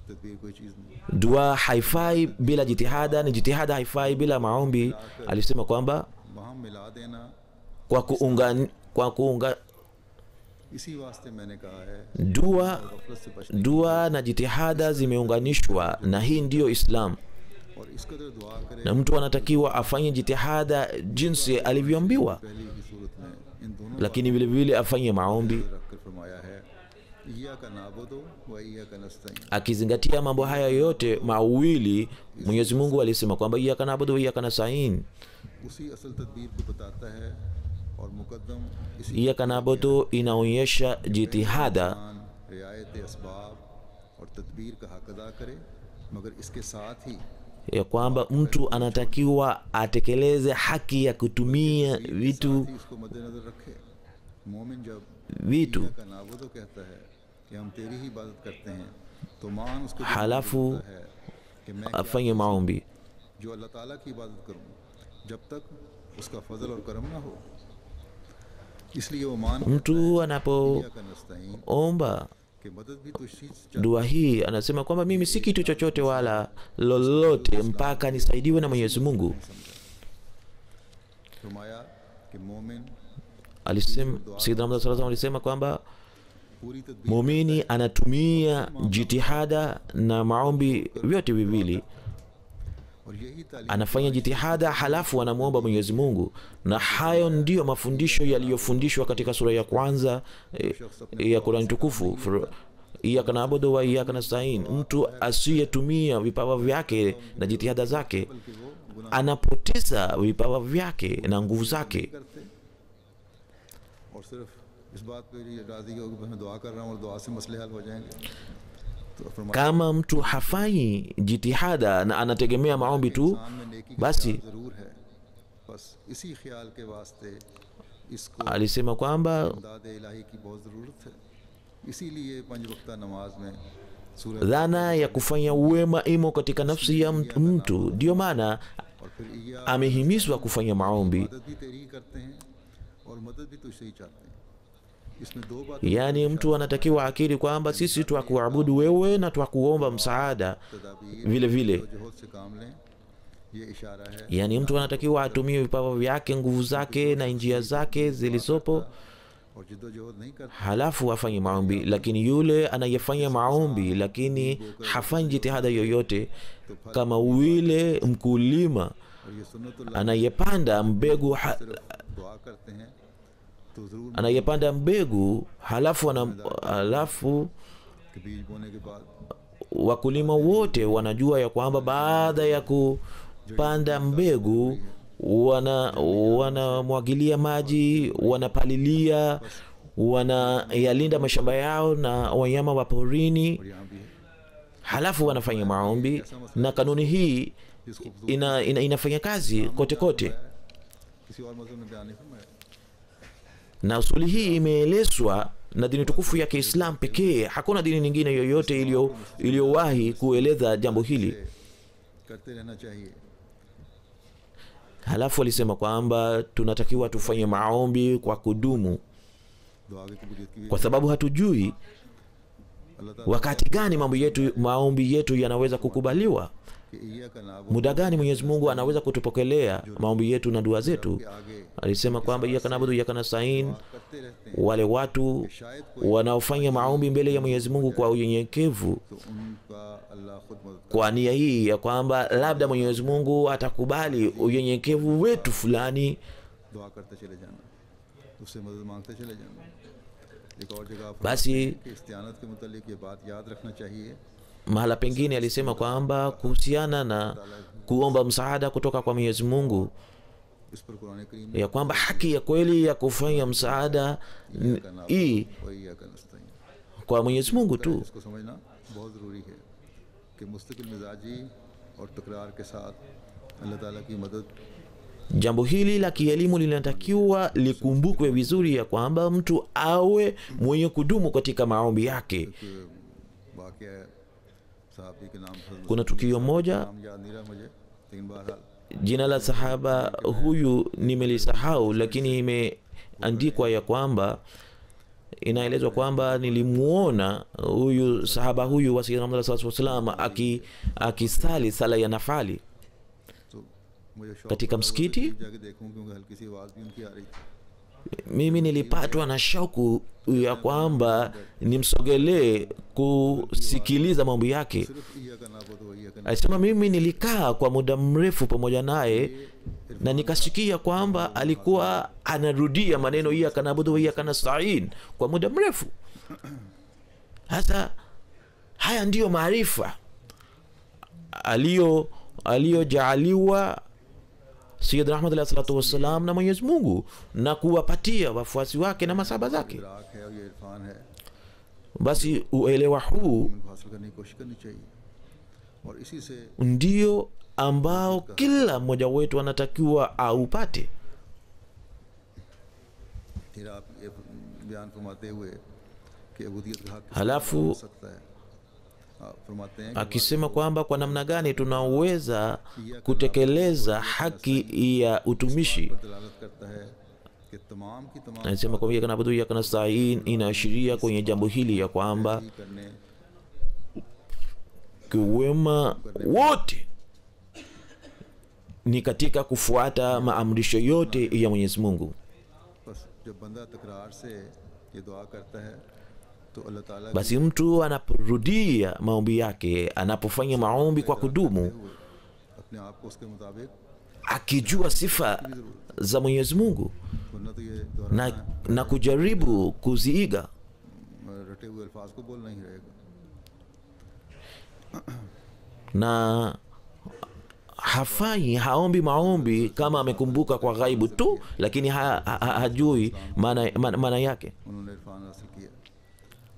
तदबीर कोई चीज़ नहीं। dua haifai bila jitihada, ni jitihada haifai bila maombi. Alisema kwamba वहाँ मिला देना, kwa kuunga इसी वास्ते मैंने कहा है dua गफलत से बचने dua na jitihada zimeunganishwa, na hii ndiyo Islam, और इस कदर दुआ करे na mtu anatakiwa afanye jitihada jinsi alivyoambiwa, पहली की सूरत में इन दोनों lakini vile vile afanye maombi बातों को रखकर फरमाया है इय्याका नअबुदु व इय्याका नस्तईन। akizingatia mambo haya yote mawili. Mwenyezi Mungu alisema kwamba iyyaka na'budu wa iyyaka nasta'in. उसी असल तदबीर को बताता है और मुकद्दम इसी Iyyaka na'budu inaonyesha jitihada इंसान रियायत असबाब और तदबीर का हक अदा करे, मगर इसके साथ ही ya kwamba mtu anatakiwa atekeleze haki ya kutumia vitu साथ ही इसको मद्देनजर रखे। मोमिन जब vitu इय्याका नअबुदु कहता है कि हम तेरी ही इबादत करते हैं, तो मान उसको दिल में halafu होता है कि मैं क्या afanye maombi. जो अल्लाह ताला की इबादत करूं जब तक उसका फजल और करम ना हो। इसलिए वो मान Mtu anapoomba इय्याका नस्तईन कि मदद भी तुझसे चाहिए। dua hii anasema kwamba mimi si kitu chochote wala lolote mpaka nisaidiwe na Mwenyezi Mungu. फरमाया कि मोमिन Alisema Sayyidina Muhammad sallallahu alaihi wasallam alisema kwamba पूरी तदबीर muumini anatumia jitihada na maombi vyote viwili, और यही तालीम anafanya jitihada halafu anamwomba Mwenyezi Mungu, na hayo ndiyo mafundisho yaliyofundishwa katika sura ya kwanza ya Qur'an tukufu, iyyaka na'budu wa iyyaka nasta'in. Mtu asiyetumia vipawa vyake na jitihada zake anapoteza vipawa vyake na nguvu zake. करते और सिर्फ इस बात पे राजी हो कि मैं दुआ कर रहा हूँ और दुआ से मसले हल हो जाएंगे, तो फरमाया Kama mtu hafanyi jitihada na anategemea maombi tu, इंसान में नेकी का basi ख्याल जरूर है, बस इसी ख्याल के वास्ते इसको alisema kwamba इमदाद इलाही की बहुत ज़रूरत है। इसीलिए पंज वक्ता नमाज में सूरह dhana ya kufanya uwema imo katika nafsi ya mtu, ndio maana और फिर इय्या amehimizwa kufanya maombi. मदद भी तेरी ही करते हैं और मदद भी तुझसे ही चाहते हैं। इसमें दो बातें Yaani mtu anatakiwa akili kwamba sisi twakuabudu wewe na twakuomba msaada तदाबीर vile vile. जहद से काम लें, ये इशारा है Yaani mtu anatakiwa atumie vipawa vyake, nguvu zake na njia zake zilizopo, और जिद्दोजहद नहीं करता halafu afanye maombi. Lakini yule anayefanya maombi lakini hafanyi jitihada yoyote, kama yule mkulima और ये सुन्नतुल्लाह anayepanda mbegu दुआ करते हैं तो ज़रूर anayepanda mbegu halafu कि बीज बोने के बाद wakulima wote wanajua ya kwamba baada ya kupanda mbegu wanamwagilia maji, wanapalilia, wanayalinda mashamba yao na wanyama wa porini, यहाँ भी है halafu wanafanya maombi. Na kanuni hii inafanya kazi kote kote, किसी और मज़हब में बयान नहीं फरमाया। na usuli hii imeelezwa na dini tukufu ya Kiislamu pekee. Hakuna dini nyingine yoyote iliyowahi kueleza jambo hili. करते रहना चाहिए। Halafu alisema kwamba tunatakiwa tufanye maombi kwa kudumu, दुआ की कबूलियत की kwa sababu hatujui अल्लाह ताला wakati gani maombi yetu yanaweza kukubaliwa, कि इय्याका नअबुदु muda gani Mwenyezi Mungu anaweza kutupokelea maombi yetu na dua zetu. के आगे Alisema kwamba iyyaka na'budu wa iyyaka nasta'in, करते रहते हैं wale watu शायद कोई wanaofanya maombi mbele ya Mwenyezi Mungu kwa unyenyekevu, तो उनका अल्लाह खुद मदद kwa nia hii ya kwamba labda Mwenyezi Mungu atakubali unyenyekevu wetu fulani, दुआ करते चले जाना। उससे मदद मांगते चले जाना। एक और जगह Basi कि इस्तियानत के मुतालिक ये बात याद रखना चाहिए mahala pengine alisema kwamba kuhusiana na kuomba msaada kutoka kwa Mwenyezi Mungu, इस पर कुरान करीम ya kwamba haki ya kweli ya kufanya msaada hii वही का नस्ताइन, kwa Mwenyezi Mungu tu. इसको समझना बहुत ज़रूरी है कि मुस्तकिल मिजाजी और तकरार के साथ अल्लाह ताला की मदद Jambo hili la kielimu linatakiwa likumbukwe vizuri, ya kwamba mtu awe mwenye kudumu katika maombi yake. वाक़या साहबी के नाम पर Kuna tukio moja, नाम याद नहीं रहा मुझे, लेकिन बहरहाल jina la sahaba huyu nimelisahau, lakini imeandikwa ya kwamba, inaelezwa kwamba nilimuona huyu sahaba huyu wa Sayyidina Muhammad sallallahu alaihi wasallam akisali sala ya nafali तो मुझे शौक katika msikiti. जाके देखूं क्योंकि हल्की सी आवाज़ भी उनकी आ रही थी। Mimi nilipatwa na shauku ya kwamba nimsogelee kusikiliza mambo yake. सिर्फ ईया का नाबुद वही का Alisema mimi nilikaa kwa muda mrefu pamoja naye na nikasikia kwamba alikuwa anarudia maneno iyyaka na'budu wa iyyaka nasta'in kwa muda mrefu. Sasa haya ndiyo maarifa aliyojaaliwa Sayyid Ahmad alayhi salatu wassalam na Mwenyezi Mungu na kuwapatia wafuasi wake na masahaba zake. इदराक है और ये इरफान है, Basi uelewa huu इनको हासिल करने की कोशिश करनी चाहिए और इसी से ndio ambao kila mmoja wetu anatakiwa aupate. फिर आप ये बयान फरमाते हुए कि अबूदियत का हक Halafu हो सकता है, आप फरमाते हैं कि akisema kwamba kwa namna gani tunaweza kutekeleza haki ya utumishi. पर दलालत करता है कि तमाम की तमाम Anasema kwamba iyyaka na'budu wa iyyaka nasta'in inaashiria kwenye jambo hili ya kwamba करने kiwema wote ni katika kufuata maamrisho yote ya Mwenyezi Mungu. बस जब बंदा तकरार से ये दुआ करता है तो अल्लाह ताला Basi mtu anaporudia maombi yake, anapofanya maombi kwa kudumu, अपने आप को उसके मुताबिक, akijua sifa za Mwenyezi Mungu वरना तो ये दोहराना na kujaribu kuziiga, रटे हुए अल्फाज को बोलना ही रहेगा। na haombi maombi kama amekumbuka kwa ghaibu tu, lakini hajui maana yake. उन्होंने इरफान हासिल किया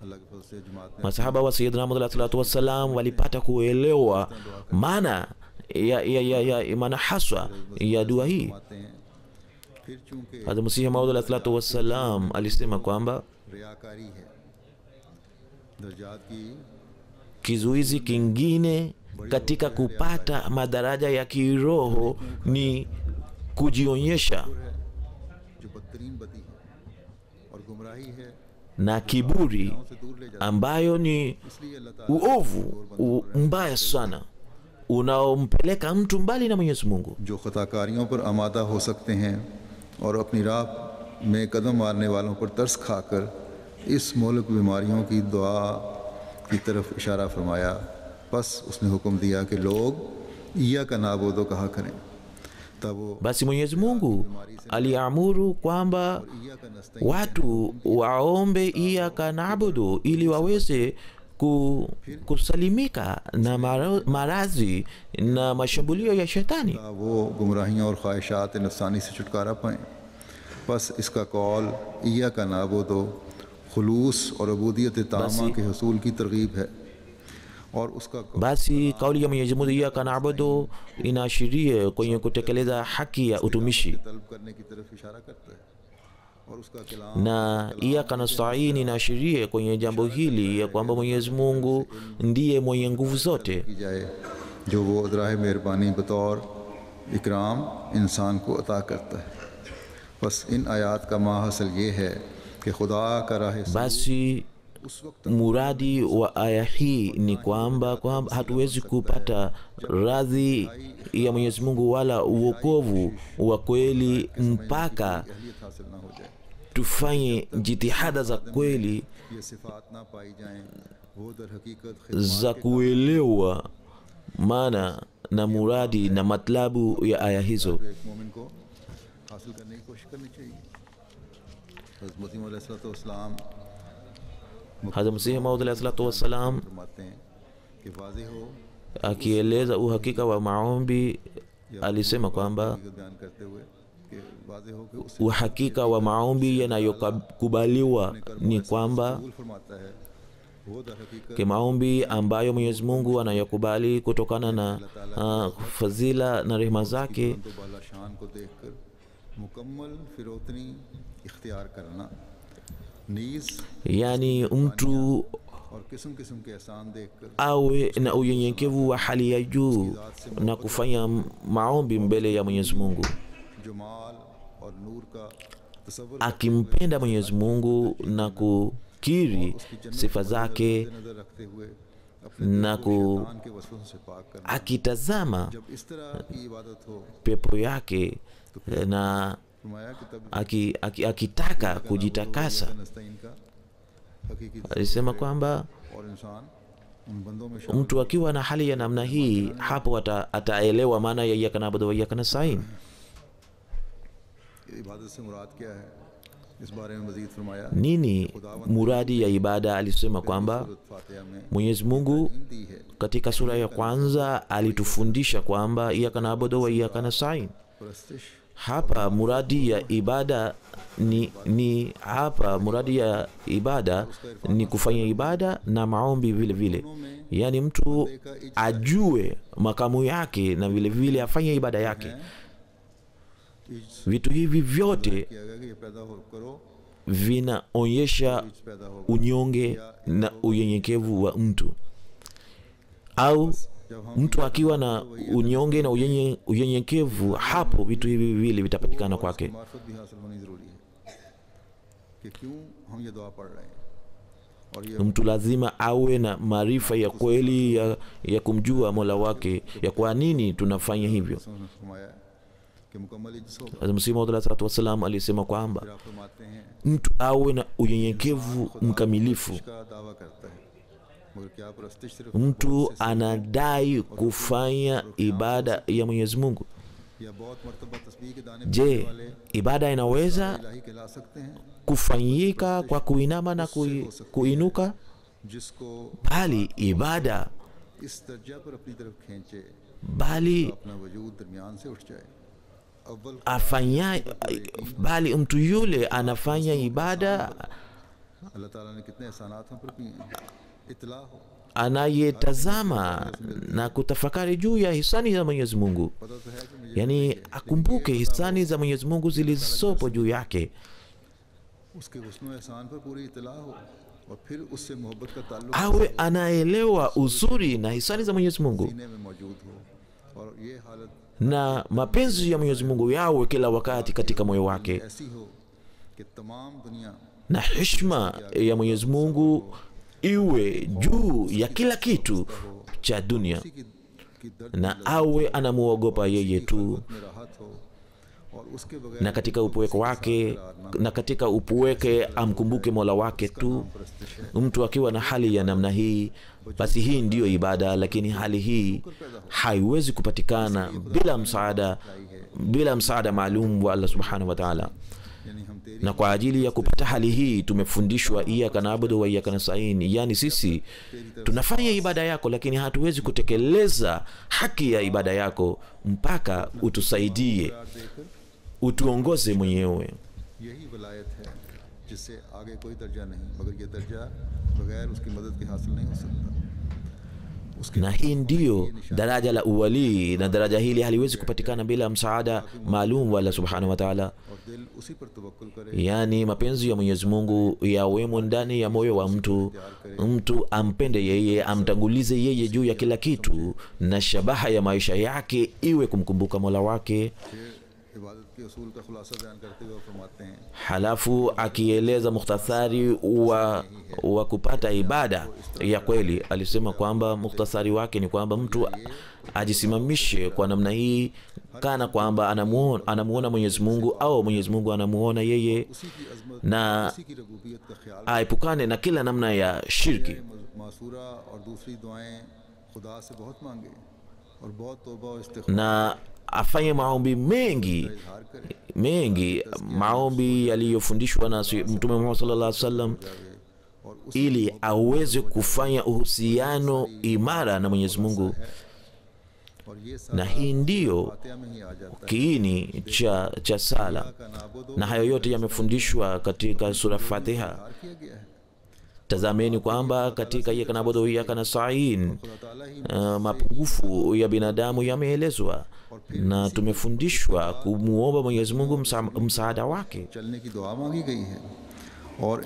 अल्लाह के फजल से। जमात ने Masahaba wa Sayyidina Muhammad alayhi salatu wassalam walipata kuelewa maana ya maana haswa ya dua hii. फरमाते हैं फिर चूंकि Hazrat Masihi Maud alayhi salatu wassalam alisema kwamba रियाकारी है, दर्जात की kizuizi kingine katika kupata madaraja ya kiroho ni kujionyesha, है जो बदतरीन बदी है और गुमराही है, na kiburi से दूर ले जाता ambayo ni है। इसलिए अल्लाह ताला uovu mbaya sana unaompeleka mtu mbali na Mwenyezi Mungu. जो खताकारियों पर आमादा हो सकते हैं और अपनी राह में कदम मारने वालों पर तरस खाकर इस मोहलक बीमारियों की दुआ की तरफ इशारा फरमाया। बस उसने हुक्म दिया कि लोग इय्याका नअबुदु कहा करें, तब वो Basi Mwenyezi Mungu aliamuru kwamba इय्याका नस्तईन watu waombe iyyaka na'budu ili waweze kusalimika na maradhi na mashambulio ya shetani. वो गुमराहियों और ख्वाहिशात नफसानी से छुटकारा पाएँ। बस इसका कौल इय्याका नअबुदु खुलूस और अबूदियत तामा के हसूल की तरगीब है और उसका Basi kauli ya Mwenyezi Mungu iyyaka na'budu inaashiria kwenye kutekeleza haki ya utumishi, तलब करने की तरफ इशारा करता है और उसका कलाम na iyyaka nasta'in inaashiria kwenye jambo hili ya kwamba Mwenyezi Mungu ndiye mwenye nguvu zote, की जाए जो वो अदराह मेहरबानी बतौर इकराम इंसान को अता करता है। बस इन आयात का माहसल ये है कि खुदा का राह Basi उस वक्त muradi wa aya hii ni kwamba hatuwezi kupata radhi ya Mwenyezi Mungu wala uokovu wa kweli mpaka अहलियत हासिल ना हो जाए, tufanye jitihada za kweli ये सिफात ना पाई जाएं, वो दर हकीकत za kuelewa maana na muradi na matlabu ya aya hizo. एक मोमिन को हासिल करने की कोशिश करनी चाहिए। हज़रत मसीह अलैहिस्सलाम Hazrat Masihi Maud alayhi salatu wassalam फरमाते हैं कि वाज़ेह हो akieleza uhakika wa maombi alisema kwamba बयान करते हुए कि वाज़ेह हो कि उस uhakika wa maombi yanayokubaliwa ni kwamba कबूल फरमाता है वो दर हकीकत maombi ambayo Mwenyezi Mungu anayokubali kutokana na fadhila na rehema zake तो बाला शान को देखकर मुकम्मल फिरौतनी इख्तियार करना नीज yani mtu और किस्म किस्म के एहसान देखकर awe na unyenyekevu wa hali ya juu na kufanya maombi mbele ya Mwenyezi Mungu Jamal और नूर का तसव्वुर akimpenda Mwenyezi Mungu na kukiri sifa zake नजर रखते हुए अपने na शैतान के वसवसों से पाक करना akitazama जब इस तरह की इबादत हो pepo yake na फरमाया कि तब akitaka kujitakasa नस्ताइन का हकीकी alisema kwamba और इंसान उन बंदों में शामिल mtu akiwa na hali ya namna hii hapo ataelewa maana ya iyyaka na'budu wa iyyaka nasta'in. इबादत से मुराद क्या है इस बारे में मजीद फरमाया Nini muradi ya ibada? Alisema kwamba सूरत फातिहा में Mwenyezi Mungu दी है katika sura ya kwanza alitufundisha kwamba iyyaka na'budu wa iyyaka nasta'in. परस्तिश Hapa muradi ya ibada ni hapa muradi ya ibada ni kufanya ibada na maombi vile vile, yaani mtu ajue makamu yake na vile vile afanye ibada yake. Vitu hivi vyote किया गया कि ये पैदा हो करो vinaonyesha पैदा हो unyonge na unyenyekevu wa mtu, au जब हम mtu akiwa na unyonge na unyenyekevu, hapo vitu hivi viwili vitapatikana kwake. मार्फत भी हासिल होनी ज़रूरी है कि क्यों हम ये दुआ पढ़ रहे हैं और ये Mtu lazima awe na maarifa ya kweli ya kumjua Mola wake, ya kwa nini tunafanya hivyo. फरमाया कि मुकम्मल इज्जत होगा। Hazrat Masihi Maud alayhi salatu wassalam alisema kwamba फिर आप फरमाते हैं mtu awe na unyenyekevu mkamilifu. का दावा करता है मगर क्या परस्तिश सिर्फ Mtu anadai kufanya ibada ya Mwenyezi Mungu. या बहुत मर्तबा तस्बीह के दाने Je, पीने वाले ibada inaweza इलाही कहला सकते हैं kufanyika kwa kuinama na kuinuka? जिसको Bali ibada, इस दर्जा पर अपनी तरफ खींचे bali अपना वजूद दरमियान से उठ जाए। अव्वल bali mtu yule anafanya ibada अल्लाह ताला ने कितने एहसानात हम पर किए हैं इतला हो anayetazama na kutafakari juu ya hisani za Mwenyezi Mungu, पता तो है कि मुझे yani akumbuke hisani za Mwenyezi Mungu zilizopo juu yake, उसके हुस्न एहसान पर पूरी इतला हो और फिर उससे मोहब्बत का ताल्लुक awe anaelewa uzuri na hisani za Mwenyezi Mungu सीने में मौजूद हो और ये हालत na mapenzi ya Mwenyezi Mungu yawe kila wakati katika moyo wake, ऐसी हो कि तमाम दुनिया na heshima ya Mwenyezi Mungu iwe juu ya kila kitu cha dunia, की दर्द na awe anamuogopa yeye tu, में राहत हो और उसके बगैर na katika upweke wake na katika upweke amkumbuke Mola wake tu. Mtu akiwa na hali ya namna hii, basi hii ndiyo ibada, lakini hali hii haiwezi kupatikana bila msaada maalum wa Allah subhanahu wa ta'ala. यानी हम तेरी Na kwa ajili ya kupata hali hii tumefundishwa iyyaka na'budu wa iyyaka nasta'in, yani sisi tunafanya ibada yako, lakini hatuwezi kutekeleza haki ya ibada yako mpaka utusaidie, utuongoze mwenyewe. यही वलायत है जिससे आगे कोई दर्जा नहीं, मगर ये दर्जा बगैर उसकी मदद के हासिल नहीं हो सकता। उसके Na hii ndiyo daraja la uwalii, na daraja hili haliwezi kupatikana bila msaada maalum wa Allah subhanahu wa ta'ala. और दिल उसी पर तवक्कुल करे, Yani mapenzi ya Mwenyezi Mungu yawemo ndani ya moyo wa mtu, mtu ampende yeye, amtangulize yeye juu ya kila kitu, na shabaha ya maisha yake iwe kumkumbuka Mola wake. फिर इबादत के उसूल का खुलासा बयान करते हुए फरमाते हैं Halafu akieleza mukhtasari wa kupata ibada ya kweli, alisema kwamba mukhtasari wake ni kwamba mtu ajisimamishe kwa namna hii kana kwamba anamuona Mwenyezi Mungu au Mwenyezi Mungu anamuona yeye, उसी की अजमत na उसी की रबूबियत का ख्याल aepukane na kila namna ya shirki. मासूरा और दूसरी दुआएं खुदा से बहुत मांगे और बहुत तौबा और इस्तिग़फ़ार Na afanye maombi mengi mengi, maombi yaliyofundishwa na Mtume Muhammad sallallahu alaihi wasallam, ili aweze kufanya uhusiano imara na Mwenyezi Mungu. Na hii ndiyo kiini cha sala, na hayo yote yamefundishwa katika sura Fatiha. Tazameni kwamba katika iyyaka na'budu wa iyyaka nasta'in mapungufu ya binadamu yameelezwa, na tumefundishwa kumuomba Mwenyezi Mungu msaada wake. और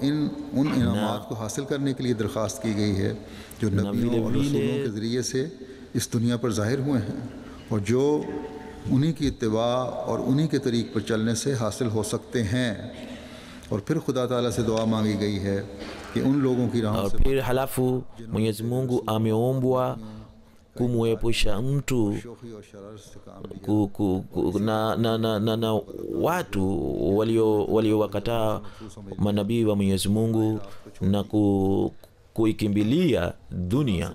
उन इनामात को हासिल करने के लिए दरख्वास्त की गई है जो नबियों और रसूलों के ज़रिए से इस दुनिया पर ज़ाहिर हुए हैं और जो उन्हीं की इत्तिबा और उन्हीं के तरीक़ पर चलने से हासिल हो सकते हैं। और फिर खुदा ताला से दुआ मांगी गई है कि उन लोगों की राह से फिर halafu Mwenyezi Mungu ameombwa kumwepusha mtu na watu waliowakataa manabii wa Mwenyezi Mungu na kuikimbilia dunia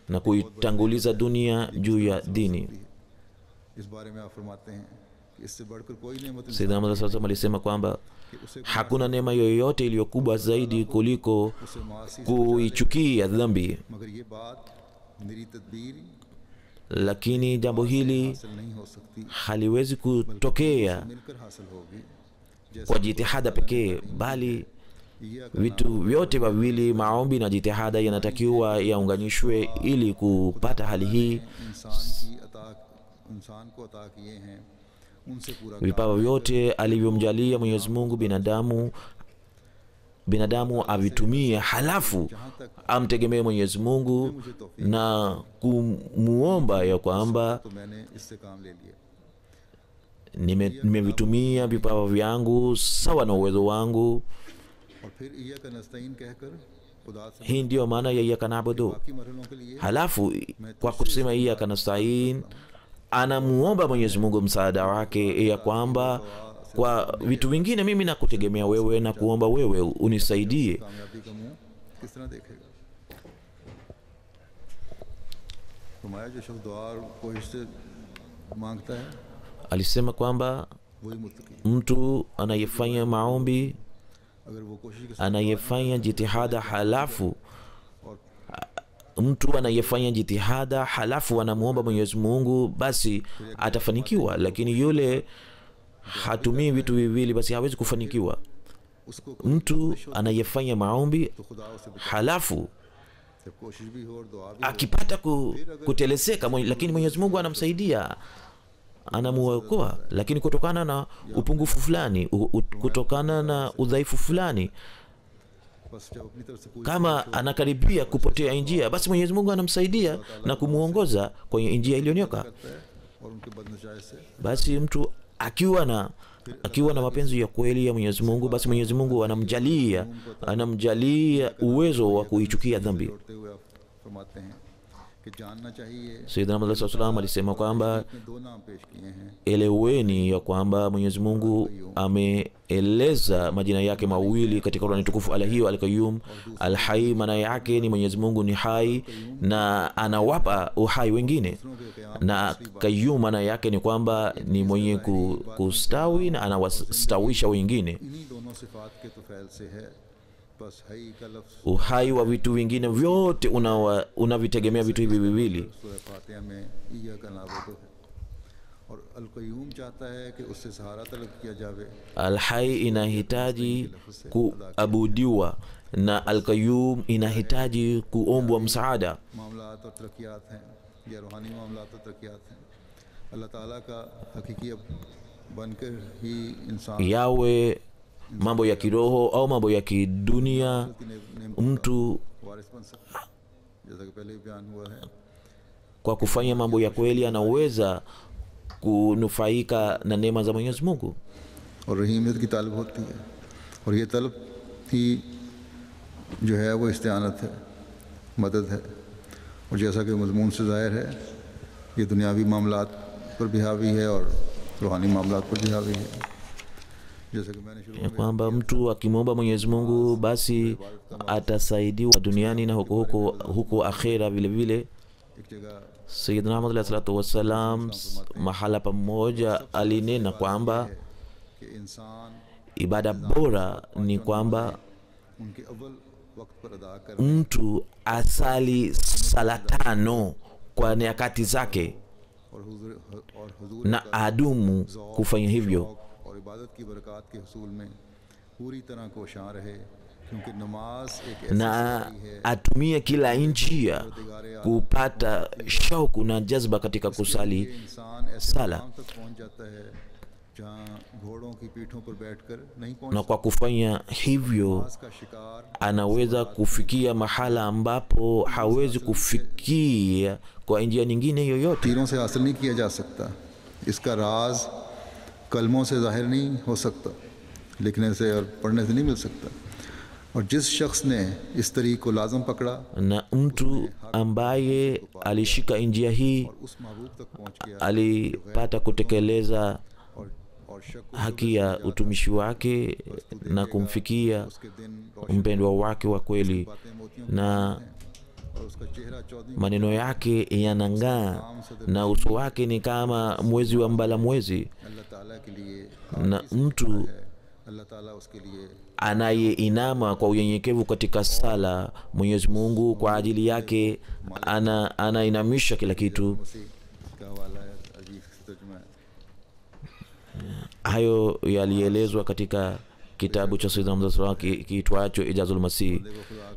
na kuitanguliza dunia juu ya dini. Sayyidina Muhammad sallallahu alisema kwamba hakuna neema yoyote iliyokubwa zaidi kuliko kuichukia dhambi, lakini jambo hili haliwezi kutokea kwa jitihada pekee, bali vitu vyote viwili, maombi na jitihada, yanatakiwa yaunganishwe ili kupata hali hii. Vipawa vyote alivyomjalia Mwenyezi Mungu binadamu avitumie, halafu amtegemee Mwenyezi Mungu na kumuomba ya kwamba nimevitumia vipawa vyangu sawa na uwezo wangu. Hii ndio maana ya iyyaka na'budu. Halafu kwa kusema iyyaka nasta'in, anamuomba Mwenyezi Mungu msaada wake, ya kwamba kwa vitu vingine mimi nakutegemea wewe na kuomba wewe unisaidie. Alisema kwamba mtu anayefanya maombi, anayefanya jitihada, halafu mtu anayefanya jitihada halafu anamuomba Mwenyezi Mungu, basi atafanikiwa. Lakini yule hatumii vitu viwili, basi hawezi kufanikiwa. Mtu anayefanya maombi halafu akipata kutelezeka, lakini Mwenyezi Mungu anamsaidia, anamuokoa, lakini kutokana na upungufu fulani, kutokana na udhaifu fulani, kama anakaribia kupotea njia, basi Mwenyezi Mungu anamsaidia na kumuongoza kwenye njia iliyonyoka. Basi mtu akiwa na mapenzi ya kweli ya Mwenyezi Mungu, basi Mwenyezi Mungu anamjalia uwezo wa kuichukia dhambi. Sayyidina Muhammad sallallahu alisema kwamba eleweni ya kwamba Mwenyezi Mungu ameeleza majina yake mawili katika Qur'an tukufu, Al-Hayy Al-Qayyum. Al-Hayy maana yake ni Mwenyezi Mungu ni hai na anawapa uhai wengine, na Qayyum maana yake ni kwamba ni mwenye kustawi na anawastawisha wengine. Uhai wa vitu vingine vyote unavitegemea vitu hivi viwili. Al-Hayy inahitaji kuabudiwa na Al-Qayyum inahitaji kuombwa msaada. Yawe mambo ya kiroho au mambo ya kidunia, mtu kwa kufanya mambo ya kweli anaweza kunufaika na neema za Mwenyezi Mungu. और रहीमियत की तलब होती है, और ये तलब ही जो है वो इस्तिआनत है, मदद है। और जैसा कि मज़मून से ज़ाहिर है, ये दुनियावी मामलात पर भी हावी है और रूहानी मामलात पर भी हावी है। Ya kwamba mtu akimwomba Mwenyezi Mungu basi atasaidiwa duniani na huko akhera vile vile. एक जगह Sayyidina Ahmad alayhi salatu wassalam mahala pamoja alinena kwamba कि इंसान ibada bora ni kwamba उनके अव्वल वक्त पर अदा कर mtu asali sala tano kwa nyakati zake और हुजूर na adumu kufanya hivyo, और इबादत की बरकत के हुसूल में पूरी तरह कोशां रहे, क्योंकि नमाज एक ऐसी na जिंदगी है atumie kila njia kupata shauku na jazba katika kusali इंसान ऐसे sala. मुकाम तक पहुंच जाता है जहां घोड़ों की पीठों पर बैठकर नहीं Na पहुंच kwa kufanya hivyo नमाज का शिकार anaweza kufikia mahala ambapo hawezi kufikia kwa njia nyingine yoyote. तीरों से हासिल नहीं किया जा सकता। इसका राज कलमों से जाहिर नहीं हो सकता, लिखने से और पढ़ने से नहीं मिल सकता। और जिस शख्स ने इस तरीक़ को लाज़म पकड़ा Na mtu ambaye alishika njia hii और उस महबूब तक पहुंच गया alipata kutekeleza और शक को haki ya utumishi wake na kumfikia उसके दिन mpendwa wake wa kweli, बातें मोतियों na और उसका चेहरा Chaudhary maneno yake yanang'aa na uso wake ni kama mwezi wa mbala mwezi. अल्लाह ताला के लिए Na mtu अल्लाह ताला उसके लिए anayeinama kwa unyenyekevu katika sala, Mwenyezi Mungu kwa ajili yake anainamisha kila kitu. मसीह का हवाला है, अजीब तर्जुमा है। Hayo yalielezwa katika kitabu cha Sayyidina Muhammad sallallahu alaihi wasallam kiitwacho Ijazul Masih.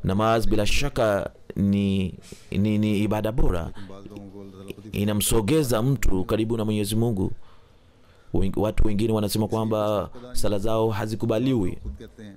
Namaz bila shaka ni ibada bora, बाज़ लोगों को अल्लाह ताला खुद inamsogeza mtu karibu na Mwenyezi Mungu. Watu wengine wanasema kwamba sala zao hazikubaliwi खुद कहते हैं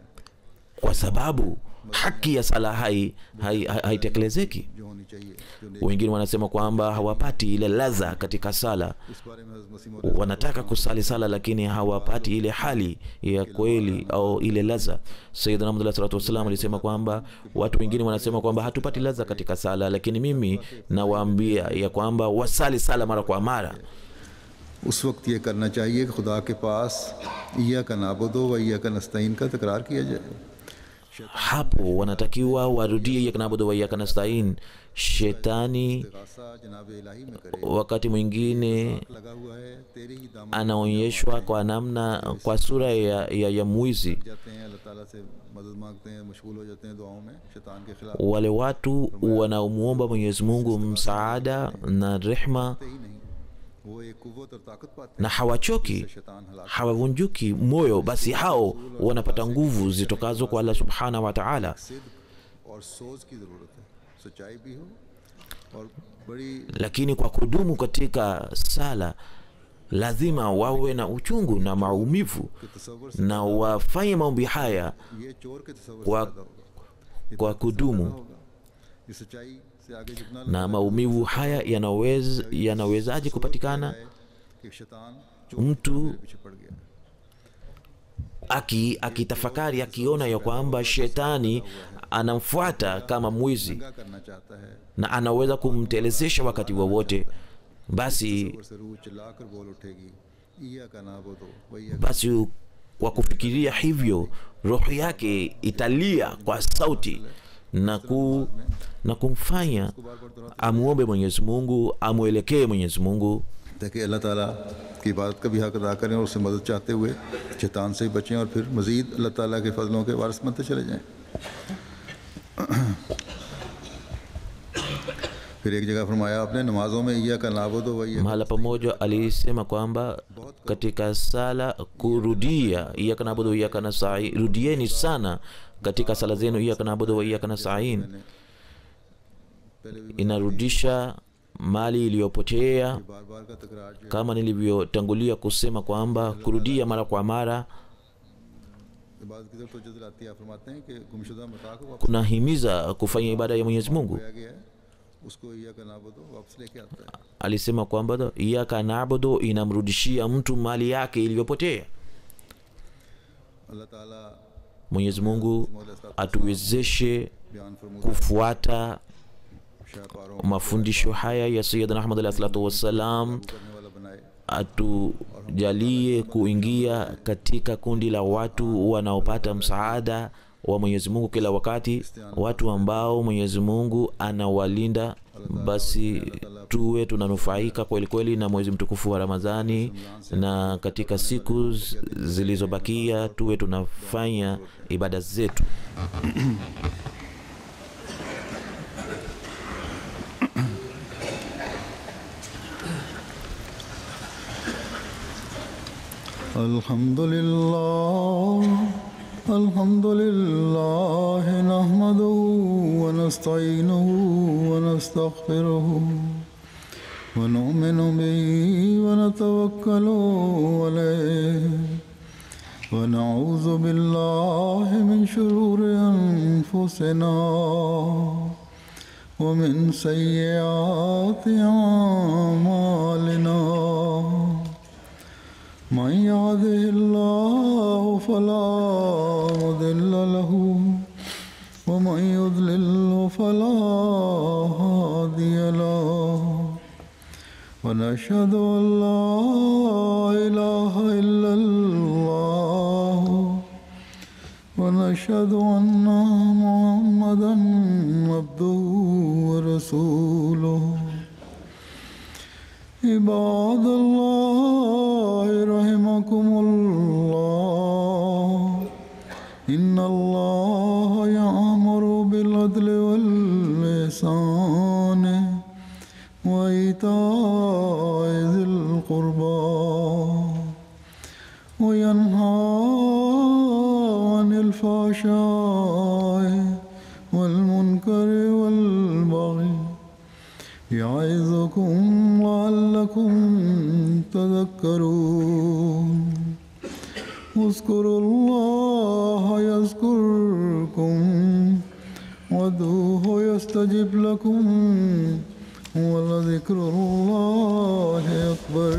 kwa sababu haki ya sala haitekelezeki. जो होनी चाहिए, जो Wengine wanasema kwamba hawapati ile ladha katika sala, इस बारे में हज़रत मसीह मौद wanataka kusali sala lakini hawapati ile hali ya kweli au ile ladha. Sayyidina Muhammad sallallahu alaihi wasallam alisema kwamba watu wengine wanasema kwamba hatupati ladha katika sala, lakini mimi nawaambia ya kwamba wasali sala mara kwa mara. उस वक्त ये करना चाहिए कि खुदा के पास इय्या का नाबुदो व इय्या का नस्तईन का तकरार किया जाए। Hapo wanatakiwa warudie iyyaka na'budu wa iyyaka nasta'in. Shetani इस्तिगासा जनाब इलाही में करे, wakati mwingine लगा हुआ है तेरे ही दामन anaonyeshwa kwa namna, kwa sura ya mwizi. जाते हैं, अल्लाह ताला से मदद मांगते हैं, मशगूल हो जाते हैं दुआओं में शैतान के खिलाफ Wale watu wanaomuomba Mwenyezi Mungu msaada na rehma ही नहीं, वो एक कुव्वत और ताकत पाते na hawachoki, हैं, शैतान हलाक hawavunjuki moyo, basi hao wanapata nguvu zitokazo kwa Allah subhanahu wa ta'ala. सिद्क और सोच की ज़रूरत है, सच्चाई भी हो और बड़ी Lakini kwa kudumu katika sala lazima wawe na uchungu na maumivu तसव्वुर से na wafanye maombi haya ये चोर के तसव्वुर से kwa, ज़्यादा होगा, kwa kudumu. होगा ये सच्चाई से आगे झुकना Na maumivu haya yanawezaje kupatikana? है कि शैतान Mtu पीछे पड़ गया, akitafakari akiona ya kwamba shetani anamfuata kama mwizi क्या करना चाहता है, na anaweza kumtelezesha wakati wowote, basi तसव्वुर से रूह चिल्लाकर बोल उठेगी इय्या का नाबुदो व इय्या का basi kwa kufikiria hivyo roho yake italia kwa sauti na kumfanya amuombe Mwenyezi Mungu, amuelekee Mwenyezi Mungu, ताकि अल्लाह ताला की इबादत का भी हक अदा करें और उससे मदद चाहते हुए शैतान से ही बचें और फिर मज़ीद अल्लाह ताला के फजलों के वारिस बनते चले जाएं। फिर एक जगह फरमाया आपने नमाजों में इय्या का नाबुदो व इय्या mahala pamoja alisema kwamba katika sala kurudia iyyaka na'budu wa iyyaka nasta'in, rudieni sana katika sala zenu iyyaka na'budu wa iyyaka nasta'in. Inarudisha mali iliyopotea, बार बार का तकरार जो kama nilivyotangulia kusema kwamba kurudia mara kwa mara इबादत की तरफ तवज्जो दिलाती है। आप फरमाते हैं कि गुमशुदा मता को वापस kunahimiza kufanya ibada ya Mwenyezi Mungu. लाया गया है, उसको इय्या का नाबुदो वापस लेके आता है। Alisema kwamba iyyaka na'budu inamrudishia mtu mali yake iliyopotea. अल्लाह ताला Mwenyezi Mungu atuwezeshe बयान फरमूदा kufuata शाहकारों mafundisho haya ya Sayyidina Ahmad alayhi salatu wassalam, करने वाला बनाए, atujalie kuingia katika kundi la watu wanaopata msaada wa Mwenyezi Mungu kila wakati, watu ambao Mwenyezi Mungu anawalinda basi tuwe tunanufaika kweli kweli na mwezi mtukufu wa Ramadhani, na katika siku zilizobakia tuwe tunafanya ibada zetu. Alhamdulillah nahmaduhu wa nasta'inuhu wa nastaghfiruhu wa nu'minu bihi wa natawakkalu alayhi wa na'udhu billahi min shururi anfusina wa min sayyiati a'malina. من يهده الله فلا مضل له ومن يضلل فلا هادي له ونشهد أن لا إله إلا الله ونشهد أن محمدا عبده ورسوله. عباد الله رحمكم الله إن الله يأمر بالعدل والإحسان وإيتاء ذي القربى وينهى عن الفحشاء والمنكر والبغي يعظكم لعلكم تذكرون. اذكروا الله يذكركم وادعوه يستجب لكم ولذكر الله أكبر.